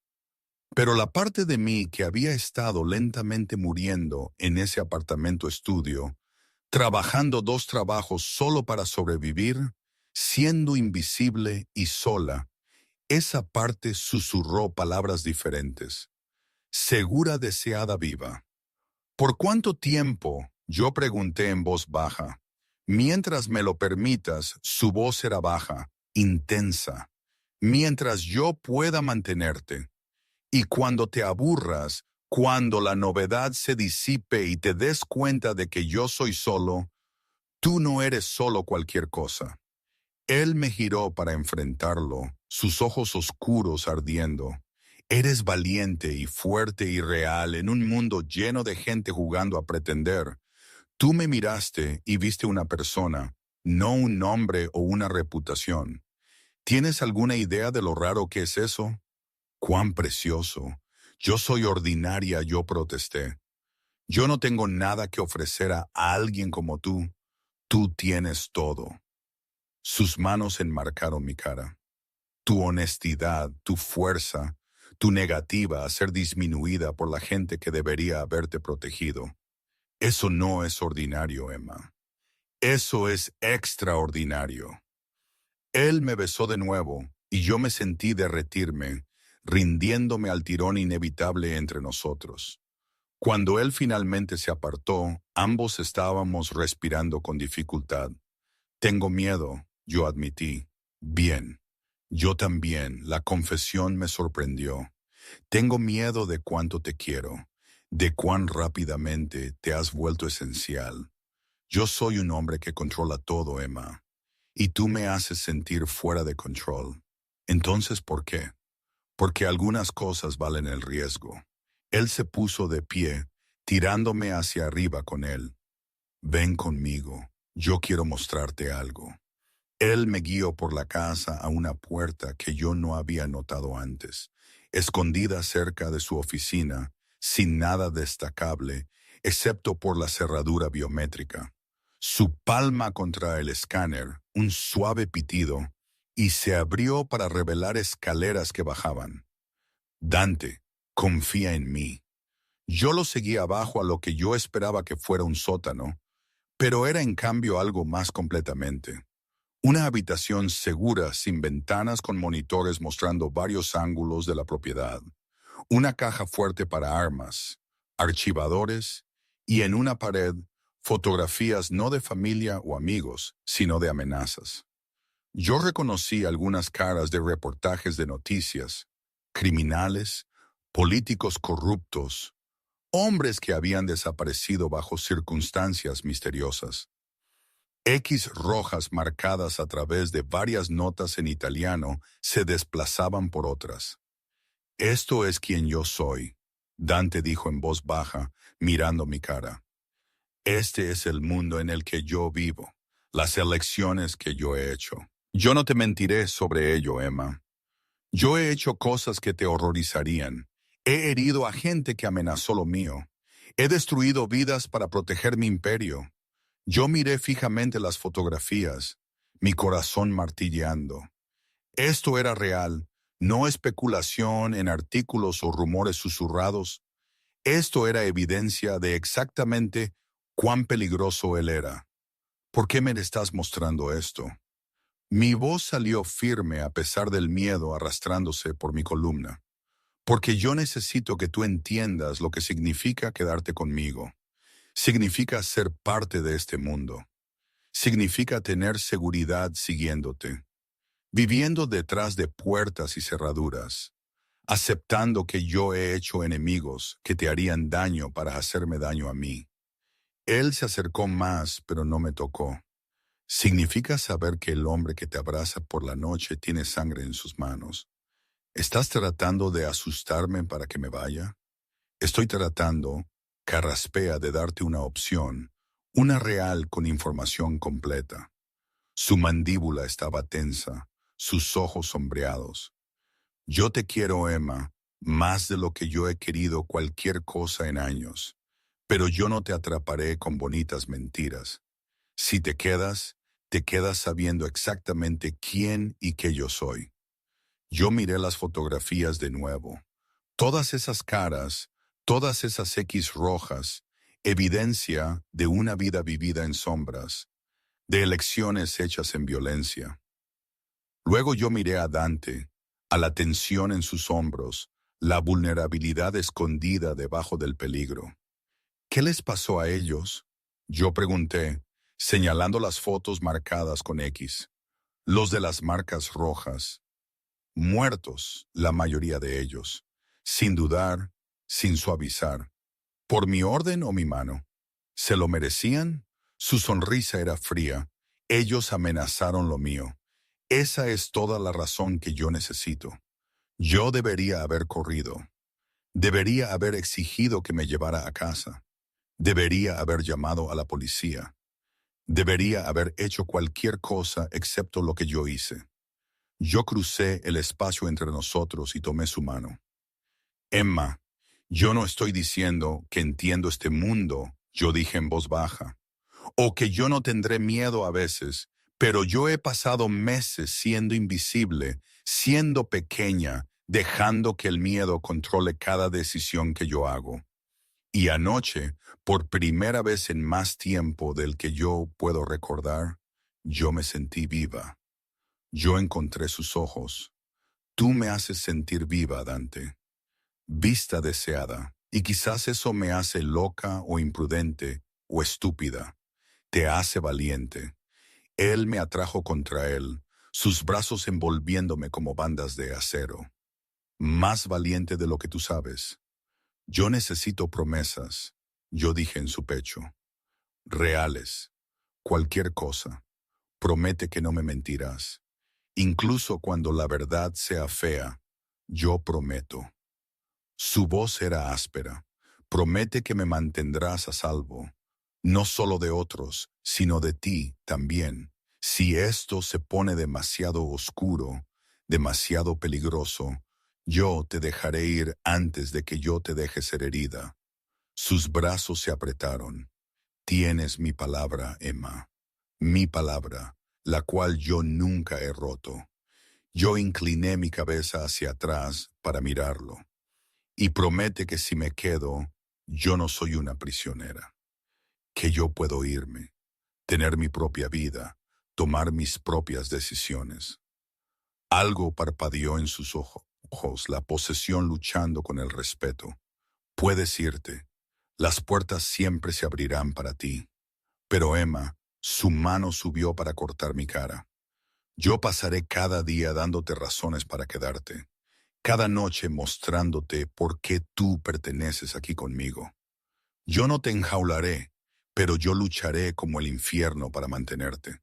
Pero la parte de mí que había estado lentamente muriendo en ese apartamento estudio, trabajando 2 trabajos solo para sobrevivir, siendo invisible y sola, esa parte susurró palabras diferentes. Segura, deseada, viva. ¿Por cuánto tiempo? Yo pregunté en voz baja. Mientras me lo permitas, su voz era baja, intensa. Mientras yo pueda mantenerte. Y cuando te aburras, cuando la novedad se disipe y te des cuenta de que yo soy solo, tú no eres solo cualquier cosa. Él me giró para enfrentarlo, sus ojos oscuros ardiendo. Eres valiente y fuerte y real en un mundo lleno de gente jugando a pretender. Tú me miraste y viste una persona, no un nombre o una reputación. ¿Tienes alguna idea de lo raro que es eso? ¡Cuán precioso! Yo soy ordinaria, yo protesté. Yo no tengo nada que ofrecer a alguien como tú. Tú tienes todo. Sus manos enmarcaron mi cara. Tu honestidad, tu fuerza, tu negativa a ser disminuida por la gente que debería haberte protegido. Eso no es ordinario, Emma. Eso es extraordinario. Él me besó de nuevo y yo me sentí derretirme, rindiéndome al tirón inevitable entre nosotros. Cuando él finalmente se apartó, ambos estábamos respirando con dificultad. Tengo miedo, yo admití. Bien. Yo también, la confesión me sorprendió. Tengo miedo de cuánto te quiero, de cuán rápidamente te has vuelto esencial. Yo soy un hombre que controla todo, Emma, y tú me haces sentir fuera de control. Entonces, ¿por qué? Porque algunas cosas valen el riesgo. Él se puso de pie, tirándome hacia arriba con él. Ven conmigo, yo quiero mostrarte algo. Él me guió por la casa a una puerta que yo no había notado antes, escondida cerca de su oficina, sin nada destacable, excepto por la cerradura biométrica. Su palma contra el escáner, un suave pitido, y se abrió para revelar escaleras que bajaban. Dante, confía en mí. Yo lo seguí abajo a lo que yo esperaba que fuera un sótano, pero era en cambio algo más completamente. Una habitación segura sin ventanas con monitores mostrando varios ángulos de la propiedad. Una caja fuerte para armas, archivadores y en una pared fotografías no de familia o amigos, sino de amenazas. Yo reconocí algunas caras de reportajes de noticias, criminales, políticos corruptos, hombres que habían desaparecido bajo circunstancias misteriosas. X rojas marcadas a través de varias notas en italiano se desplazaban por otras. Esto es quien yo soy, Dante dijo en voz baja, mirando mi cara. Este es el mundo en el que yo vivo, las elecciones que yo he hecho. Yo no te mentiré sobre ello, Emma. Yo he hecho cosas que te horrorizarían. He herido a gente que amenazó lo mío. He destruido vidas para proteger mi imperio. Yo miré fijamente las fotografías, mi corazón martilleando. Esto era real, no especulación en artículos o rumores susurrados. Esto era evidencia de exactamente cuán peligroso él era. ¿Por qué me estás mostrando esto? Mi voz salió firme a pesar del miedo arrastrándose por mi columna. Porque yo necesito que tú entiendas lo que significa quedarte conmigo. Significa ser parte de este mundo. Significa tener seguridad siguiéndote, viviendo detrás de puertas y cerraduras, aceptando que yo he hecho enemigos que te harían daño para hacerme daño a mí. Él se acercó más, pero no me tocó. Significa saber que el hombre que te abraza por la noche tiene sangre en sus manos. ¿Estás tratando de asustarme para que me vaya? Estoy tratando, carraspea, de darte una opción, una real con información completa. Su mandíbula estaba tensa, sus ojos sombreados. Yo te quiero, Emma, más de lo que yo he querido cualquier cosa en años, pero yo no te atraparé con bonitas mentiras. Si te quedas sabiendo exactamente quién y qué yo soy. Yo miré las fotografías de nuevo. Todas esas caras, todas esas X rojas, evidencia de una vida vivida en sombras, de elecciones hechas en violencia. Luego yo miré a Dante, a la tensión en sus hombros, la vulnerabilidad escondida debajo del peligro. ¿Qué les pasó a ellos? Yo pregunté, señalando las fotos marcadas con X. Los de las marcas rojas. Muertos, la mayoría de ellos. Sin dudar, sin suavizar. ¿Por mi orden o mi mano? ¿Se lo merecían? Su sonrisa era fría. Ellos amenazaron lo mío. Esa es toda la razón que yo necesito. Yo debería haber corrido. Debería haber exigido que me llevara a casa. Debería haber llamado a la policía. Debería haber hecho cualquier cosa excepto lo que yo hice. Yo crucé el espacio entre nosotros y tomé su mano. Emma, yo no estoy diciendo que entiendo este mundo, yo dije en voz baja, o que yo no tendré miedo a veces, pero yo he pasado meses siendo invisible, siendo pequeña, dejando que el miedo controle cada decisión que yo hago. Y anoche, por primera vez en más tiempo del que yo puedo recordar, yo me sentí viva. Yo encontré sus ojos. Tú me haces sentir viva, Dante. Vista deseada, y quizás eso me hace loca o imprudente o estúpida. Te hace valiente. Él me atrajo contra él, sus brazos envolviéndome como bandas de acero. Más valiente de lo que tú sabes. Yo necesito promesas, yo dije en su pecho. Reales. Cualquier cosa. Promete que no me mentirás. Incluso cuando la verdad sea fea, yo prometo. Su voz era áspera. Promete que me mantendrás a salvo, no solo de otros, sino de ti también. Si esto se pone demasiado oscuro, demasiado peligroso, yo te dejaré ir antes de que yo te deje ser herida. Sus brazos se apretaron. Tienes mi palabra, Emma. Mi palabra, la cual yo nunca he roto. Yo incliné mi cabeza hacia atrás para mirarlo, y promete que si me quedo, yo no soy una prisionera, que yo puedo irme, tener mi propia vida, tomar mis propias decisiones. Algo parpadeó en sus ojos, la posesión luchando con el respeto. Puedes irte, las puertas siempre se abrirán para ti. Pero Emma, su mano subió para cortar mi cara. Yo pasaré cada día dándote razones para quedarte, cada noche mostrándote por qué tú perteneces aquí conmigo. Yo no te enjaularé, pero yo lucharé como el infierno para mantenerte.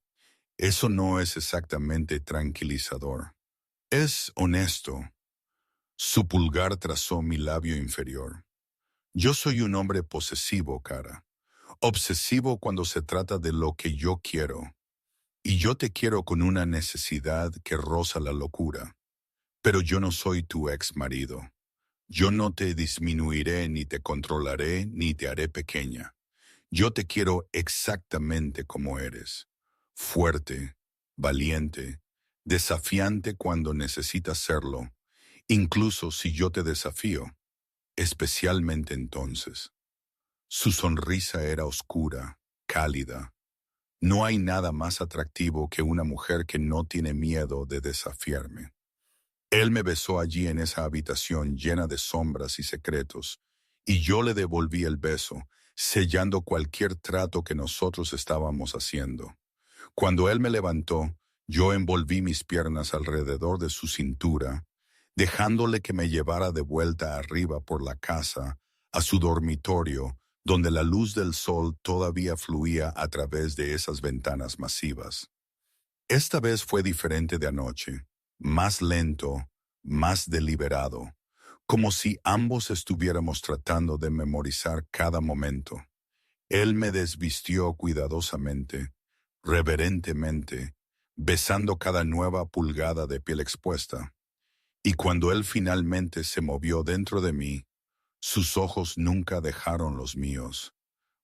Eso no es exactamente tranquilizador. Es honesto. Su pulgar trazó mi labio inferior. Yo soy un hombre posesivo, cara. Obsesivo cuando se trata de lo que yo quiero. Y yo te quiero con una necesidad que roza la locura. Pero yo no soy tu ex marido. Yo no te disminuiré, ni te controlaré, ni te haré pequeña. Yo te quiero exactamente como eres. Fuerte, valiente, desafiante cuando necesitas serlo, incluso si yo te desafío, especialmente entonces. Su sonrisa era oscura, cálida. No hay nada más atractivo que una mujer que no tiene miedo de desafiarme. Él me besó allí en esa habitación llena de sombras y secretos, y yo le devolví el beso, sellando cualquier trato que nosotros estábamos haciendo. Cuando él me levantó, yo envolví mis piernas alrededor de su cintura, dejándole que me llevara de vuelta arriba por la casa, a su dormitorio, donde la luz del sol todavía fluía a través de esas ventanas masivas. Esta vez fue diferente de anoche, más lento, más deliberado, como si ambos estuviéramos tratando de memorizar cada momento. Él me desvistió cuidadosamente, reverentemente, besando cada nueva pulgada de piel expuesta. Y cuando él finalmente se movió dentro de mí, sus ojos nunca dejaron los míos,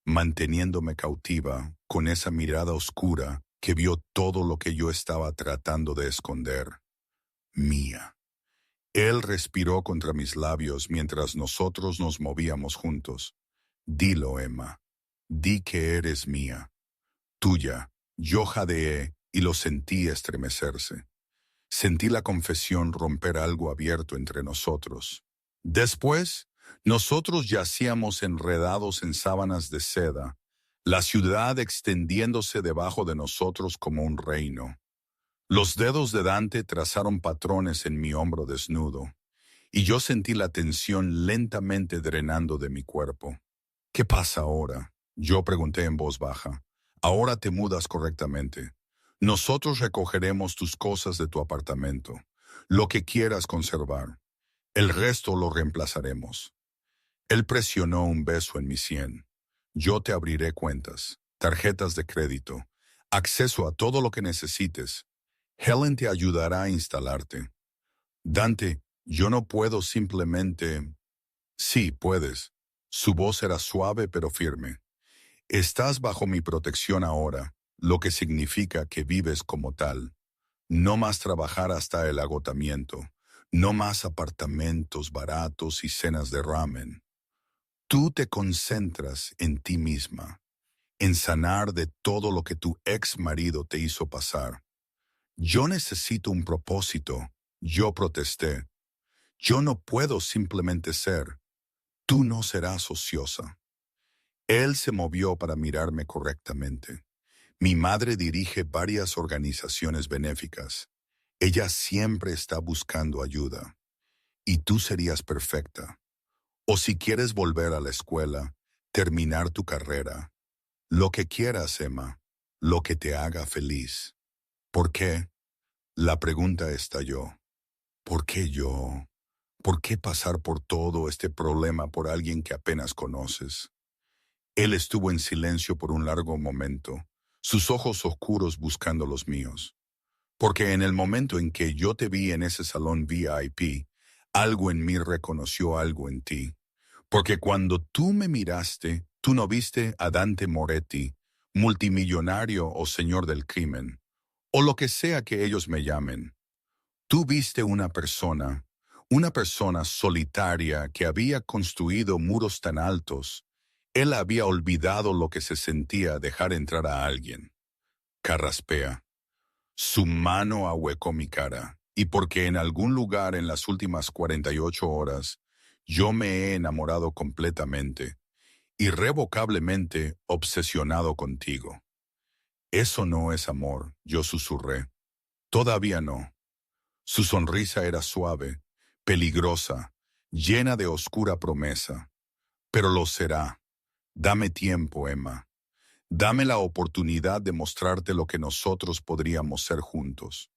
manteniéndome cautiva con esa mirada oscura que vio todo lo que yo estaba tratando de esconder. Mía. Él respiró contra mis labios mientras nosotros nos movíamos juntos. Dilo, Emma. Di que eres mía. Tuya. Yo jadeé y lo sentí estremecerse. Sentí la confesión romper algo abierto entre nosotros. Después, nosotros yacíamos enredados en sábanas de seda, la ciudad extendiéndose debajo de nosotros como un reino. Los dedos de Dante trazaron patrones en mi hombro desnudo, y yo sentí la tensión lentamente drenando de mi cuerpo. ¿Qué pasa ahora? Yo pregunté en voz baja. Ahora te mudas correctamente. Nosotros recogeremos tus cosas de tu apartamento, lo que quieras conservar. El resto lo reemplazaremos. Él presionó un beso en mi sien. Yo te abriré cuentas, tarjetas de crédito, acceso a todo lo que necesites. Helen te ayudará a instalarte. Dante, yo no puedo simplemente... Sí, puedes. Su voz era suave pero firme. Estás bajo mi protección ahora, lo que significa que vives como tal. No más trabajar hasta el agotamiento. No más apartamentos baratos y cenas de ramen. Tú te concentras en ti misma, en sanar de todo lo que tu ex marido te hizo pasar. Yo necesito un propósito. Yo protesté. Yo no puedo simplemente ser. Tú no serás ociosa. Él se movió para mirarme correctamente. Mi madre dirige varias organizaciones benéficas. Ella siempre está buscando ayuda. Y tú serías perfecta. O si quieres volver a la escuela, terminar tu carrera. Lo que quieras, Emma. Lo que te haga feliz. ¿Por qué? La pregunta estalló. ¿Por qué yo? ¿Por qué pasar por todo este problema por alguien que apenas conoces? Él estuvo en silencio por un largo momento, sus ojos oscuros buscando los míos. Porque en el momento en que yo te vi en ese salón VIP, algo en mí reconoció algo en ti. Porque cuando tú me miraste, tú no viste a Dante Moretti, multimillonario o señor del crimen, o lo que sea que ellos me llamen. Tú viste una persona solitaria que había construido muros tan altos. Él había olvidado lo que se sentía dejar entrar a alguien. Carraspea. Su mano ahuecó mi cara, y porque en algún lugar en las últimas 48 horas yo me he enamorado completamente, irrevocablemente obsesionado contigo. Eso no es amor, yo susurré. Todavía no. Su sonrisa era suave, peligrosa, llena de oscura promesa. Pero lo será. Dame tiempo, Emma. Dame la oportunidad de mostrarte lo que nosotros podríamos ser juntos.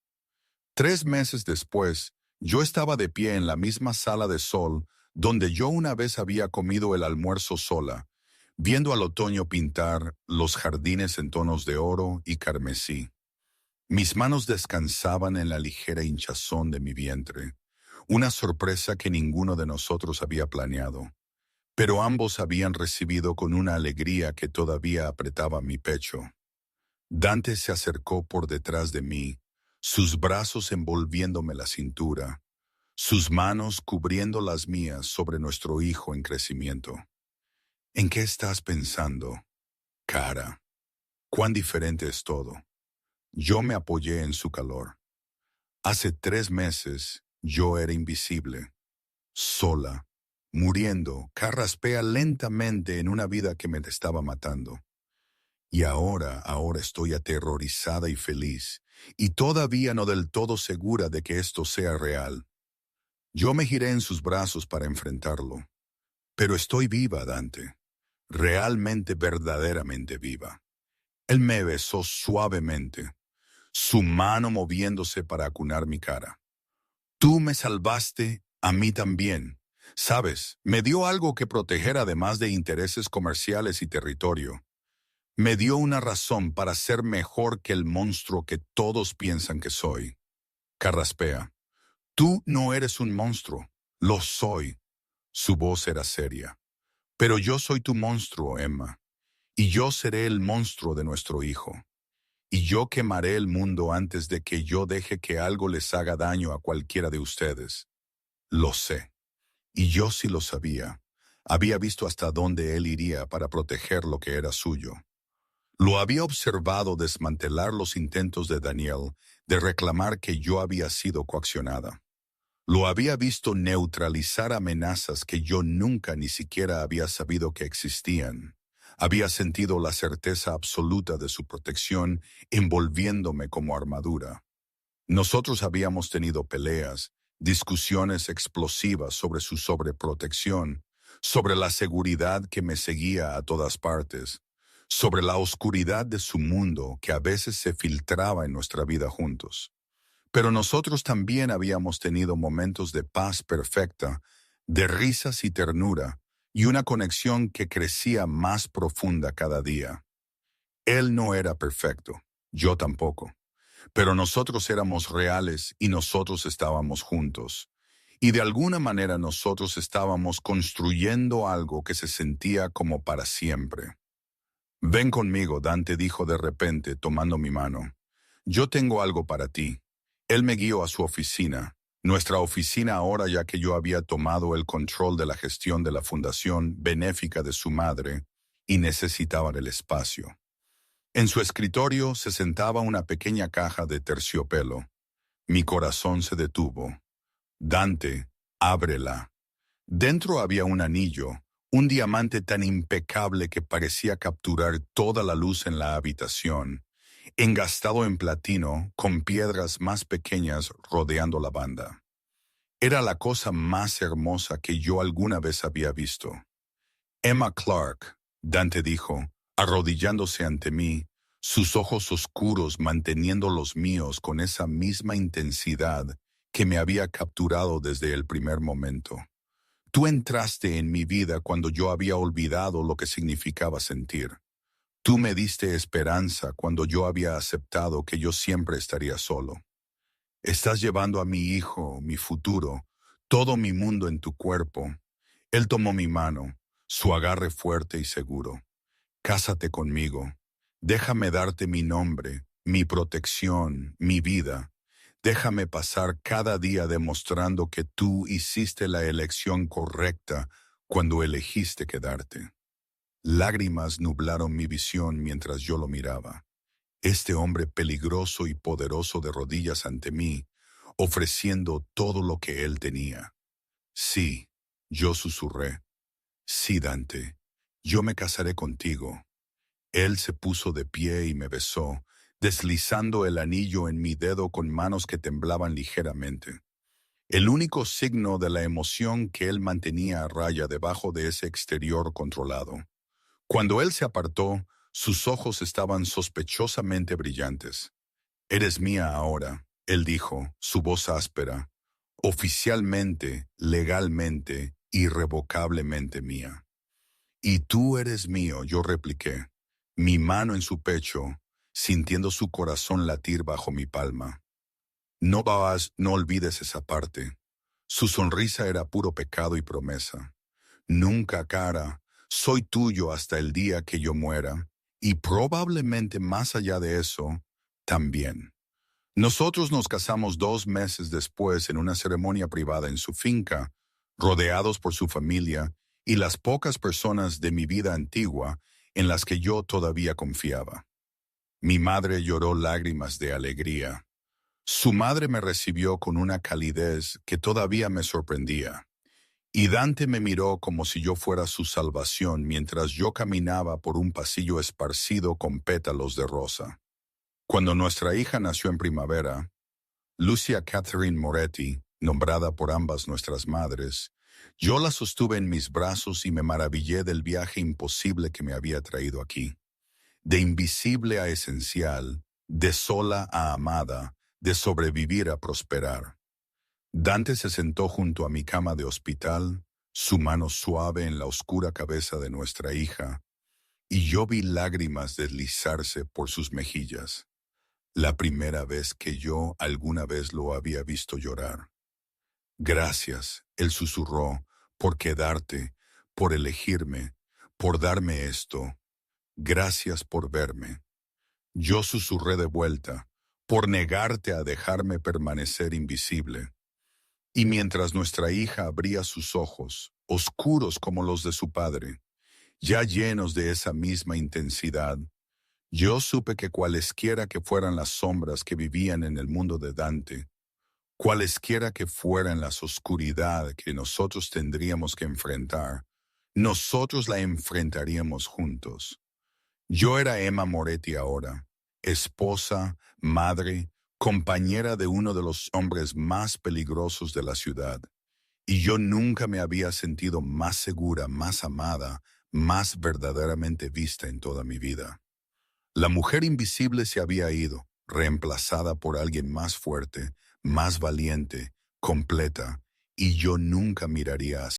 3 meses después, yo estaba de pie en la misma sala de sol donde yo una vez había comido el almuerzo sola, viendo al otoño pintar los jardines en tonos de oro y carmesí. Mis manos descansaban en la ligera hinchazón de mi vientre, una sorpresa que ninguno de nosotros había planeado, pero ambos habían recibido con una alegría que todavía apretaba mi pecho. Dante se acercó por detrás de mí, sus brazos envolviéndome la cintura, sus manos cubriendo las mías sobre nuestro hijo en crecimiento. ¿En qué estás pensando, cara? ¿Cuán diferente es todo? Yo me apoyé en su calor. Hace 3 meses yo era invisible, sola, muriendo, carraspea lentamente en una vida que me estaba matando. Y ahora estoy aterrorizada y feliz, y todavía no del todo segura de que esto sea real. Yo me giré en sus brazos para enfrentarlo. Pero estoy viva, Dante. Realmente, verdaderamente viva. Él me besó suavemente, su mano moviéndose para acunar mi cara. Tú me salvaste, a mí también. Sabes, me dio algo que proteger además de intereses comerciales y territorio. Me dio una razón para ser mejor que el monstruo que todos piensan que soy. Carraspea. Tú no eres un monstruo. Lo soy. Su voz era seria. Pero yo soy tu monstruo, Emma. Y yo seré el monstruo de nuestro hijo. Y yo quemaré el mundo antes de que yo deje que algo les haga daño a cualquiera de ustedes. Lo sé. Y yo sí lo sabía. Había visto hasta dónde él iría para proteger lo que era suyo. Lo había observado desmantelar los intentos de Daniel de reclamar que yo había sido coaccionada. Lo había visto neutralizar amenazas que yo nunca ni siquiera había sabido que existían. Había sentido la certeza absoluta de su protección envolviéndome como armadura. Nosotros habíamos tenido peleas, discusiones explosivas sobre su sobreprotección, sobre la seguridad que me seguía a todas partes, sobre la oscuridad de su mundo que a veces se filtraba en nuestra vida juntos. Pero nosotros también habíamos tenido momentos de paz perfecta, de risas y ternura, y una conexión que crecía más profunda cada día. Él no era perfecto, yo tampoco, pero nosotros éramos reales y nosotros estábamos juntos. Y de alguna manera nosotros estábamos construyendo algo que se sentía como para siempre. Ven conmigo, Dante dijo de repente, tomando mi mano. Yo tengo algo para ti. Él me guió a su oficina, nuestra oficina ahora ya que yo había tomado el control de la gestión de la fundación benéfica de su madre y necesitaba el espacio. En su escritorio se sentaba una pequeña caja de terciopelo. Mi corazón se detuvo. Dante, ábrela. Dentro había un anillo, un diamante tan impecable que parecía capturar toda la luz en la habitación, engastado en platino con piedras más pequeñas rodeando la banda. Era la cosa más hermosa que yo alguna vez había visto. Emma Clark, Dante dijo, arrodillándose ante mí, sus ojos oscuros manteniendo los míos con esa misma intensidad que me había capturado desde el primer momento. Tú entraste en mi vida cuando yo había olvidado lo que significaba sentir. Tú me diste esperanza cuando yo había aceptado que yo siempre estaría solo. Estás llevando a mi hijo, mi futuro, todo mi mundo en tu cuerpo. Él tomó mi mano, su agarre fuerte y seguro. Cásate conmigo. Déjame darte mi nombre, mi protección, mi vida. Déjame pasar cada día demostrando que tú hiciste la elección correcta cuando elegiste quedarte. Lágrimas nublaron mi visión mientras yo lo miraba. Este hombre peligroso y poderoso de rodillas ante mí, ofreciendo todo lo que él tenía. Sí, yo susurré. Sí, Dante, yo me casaré contigo. Él se puso de pie y me besó, deslizando el anillo en mi dedo con manos que temblaban ligeramente. El único signo de la emoción que él mantenía a raya debajo de ese exterior controlado. Cuando él se apartó, sus ojos estaban sospechosamente brillantes. Eres mía ahora, él dijo, su voz áspera, oficialmente, legalmente, irrevocablemente mía. Y tú eres mío, yo repliqué, mi mano en su pecho, sintiendo su corazón latir bajo mi palma. No vas, no olvides esa parte. Su sonrisa era puro pecado y promesa. Nunca, cara, soy tuyo hasta el día que yo muera, y probablemente más allá de eso, también. Nosotros nos casamos 2 meses después en una ceremonia privada en su finca, rodeados por su familia y las pocas personas de mi vida antigua en las que yo todavía confiaba. Mi madre lloró lágrimas de alegría. Su madre me recibió con una calidez que todavía me sorprendía. Y Dante me miró como si yo fuera su salvación mientras yo caminaba por un pasillo esparcido con pétalos de rosa. Cuando nuestra hija nació en primavera, Lucia Catherine Moretti, nombrada por ambas nuestras madres, yo la sostuve en mis brazos y me maravillé del viaje imposible que me había traído aquí. De invisible a esencial, de sola a amada, de sobrevivir a prosperar. Dante se sentó junto a mi cama de hospital, su mano suave en la oscura cabeza de nuestra hija, y yo vi lágrimas deslizarse por sus mejillas. La primera vez que yo alguna vez lo había visto llorar. Gracias, él susurró, por quedarte, por elegirme, por darme esto. Gracias por verme. Yo susurré de vuelta, por negarte a dejarme permanecer invisible. Y mientras nuestra hija abría sus ojos, oscuros como los de su padre, ya llenos de esa misma intensidad, yo supe que cualesquiera que fueran las sombras que vivían en el mundo de Dante, cualesquiera que fueran las oscuridad que nosotros tendríamos que enfrentar, nosotros la enfrentaríamos juntos. Yo era Emma Moretti ahora, esposa, madre, compañera de uno de los hombres más peligrosos de la ciudad, y yo nunca me había sentido más segura, más amada, más verdaderamente vista en toda mi vida. La mujer invisible se había ido, reemplazada por alguien más fuerte, más valiente, completa, y yo nunca miraría hacia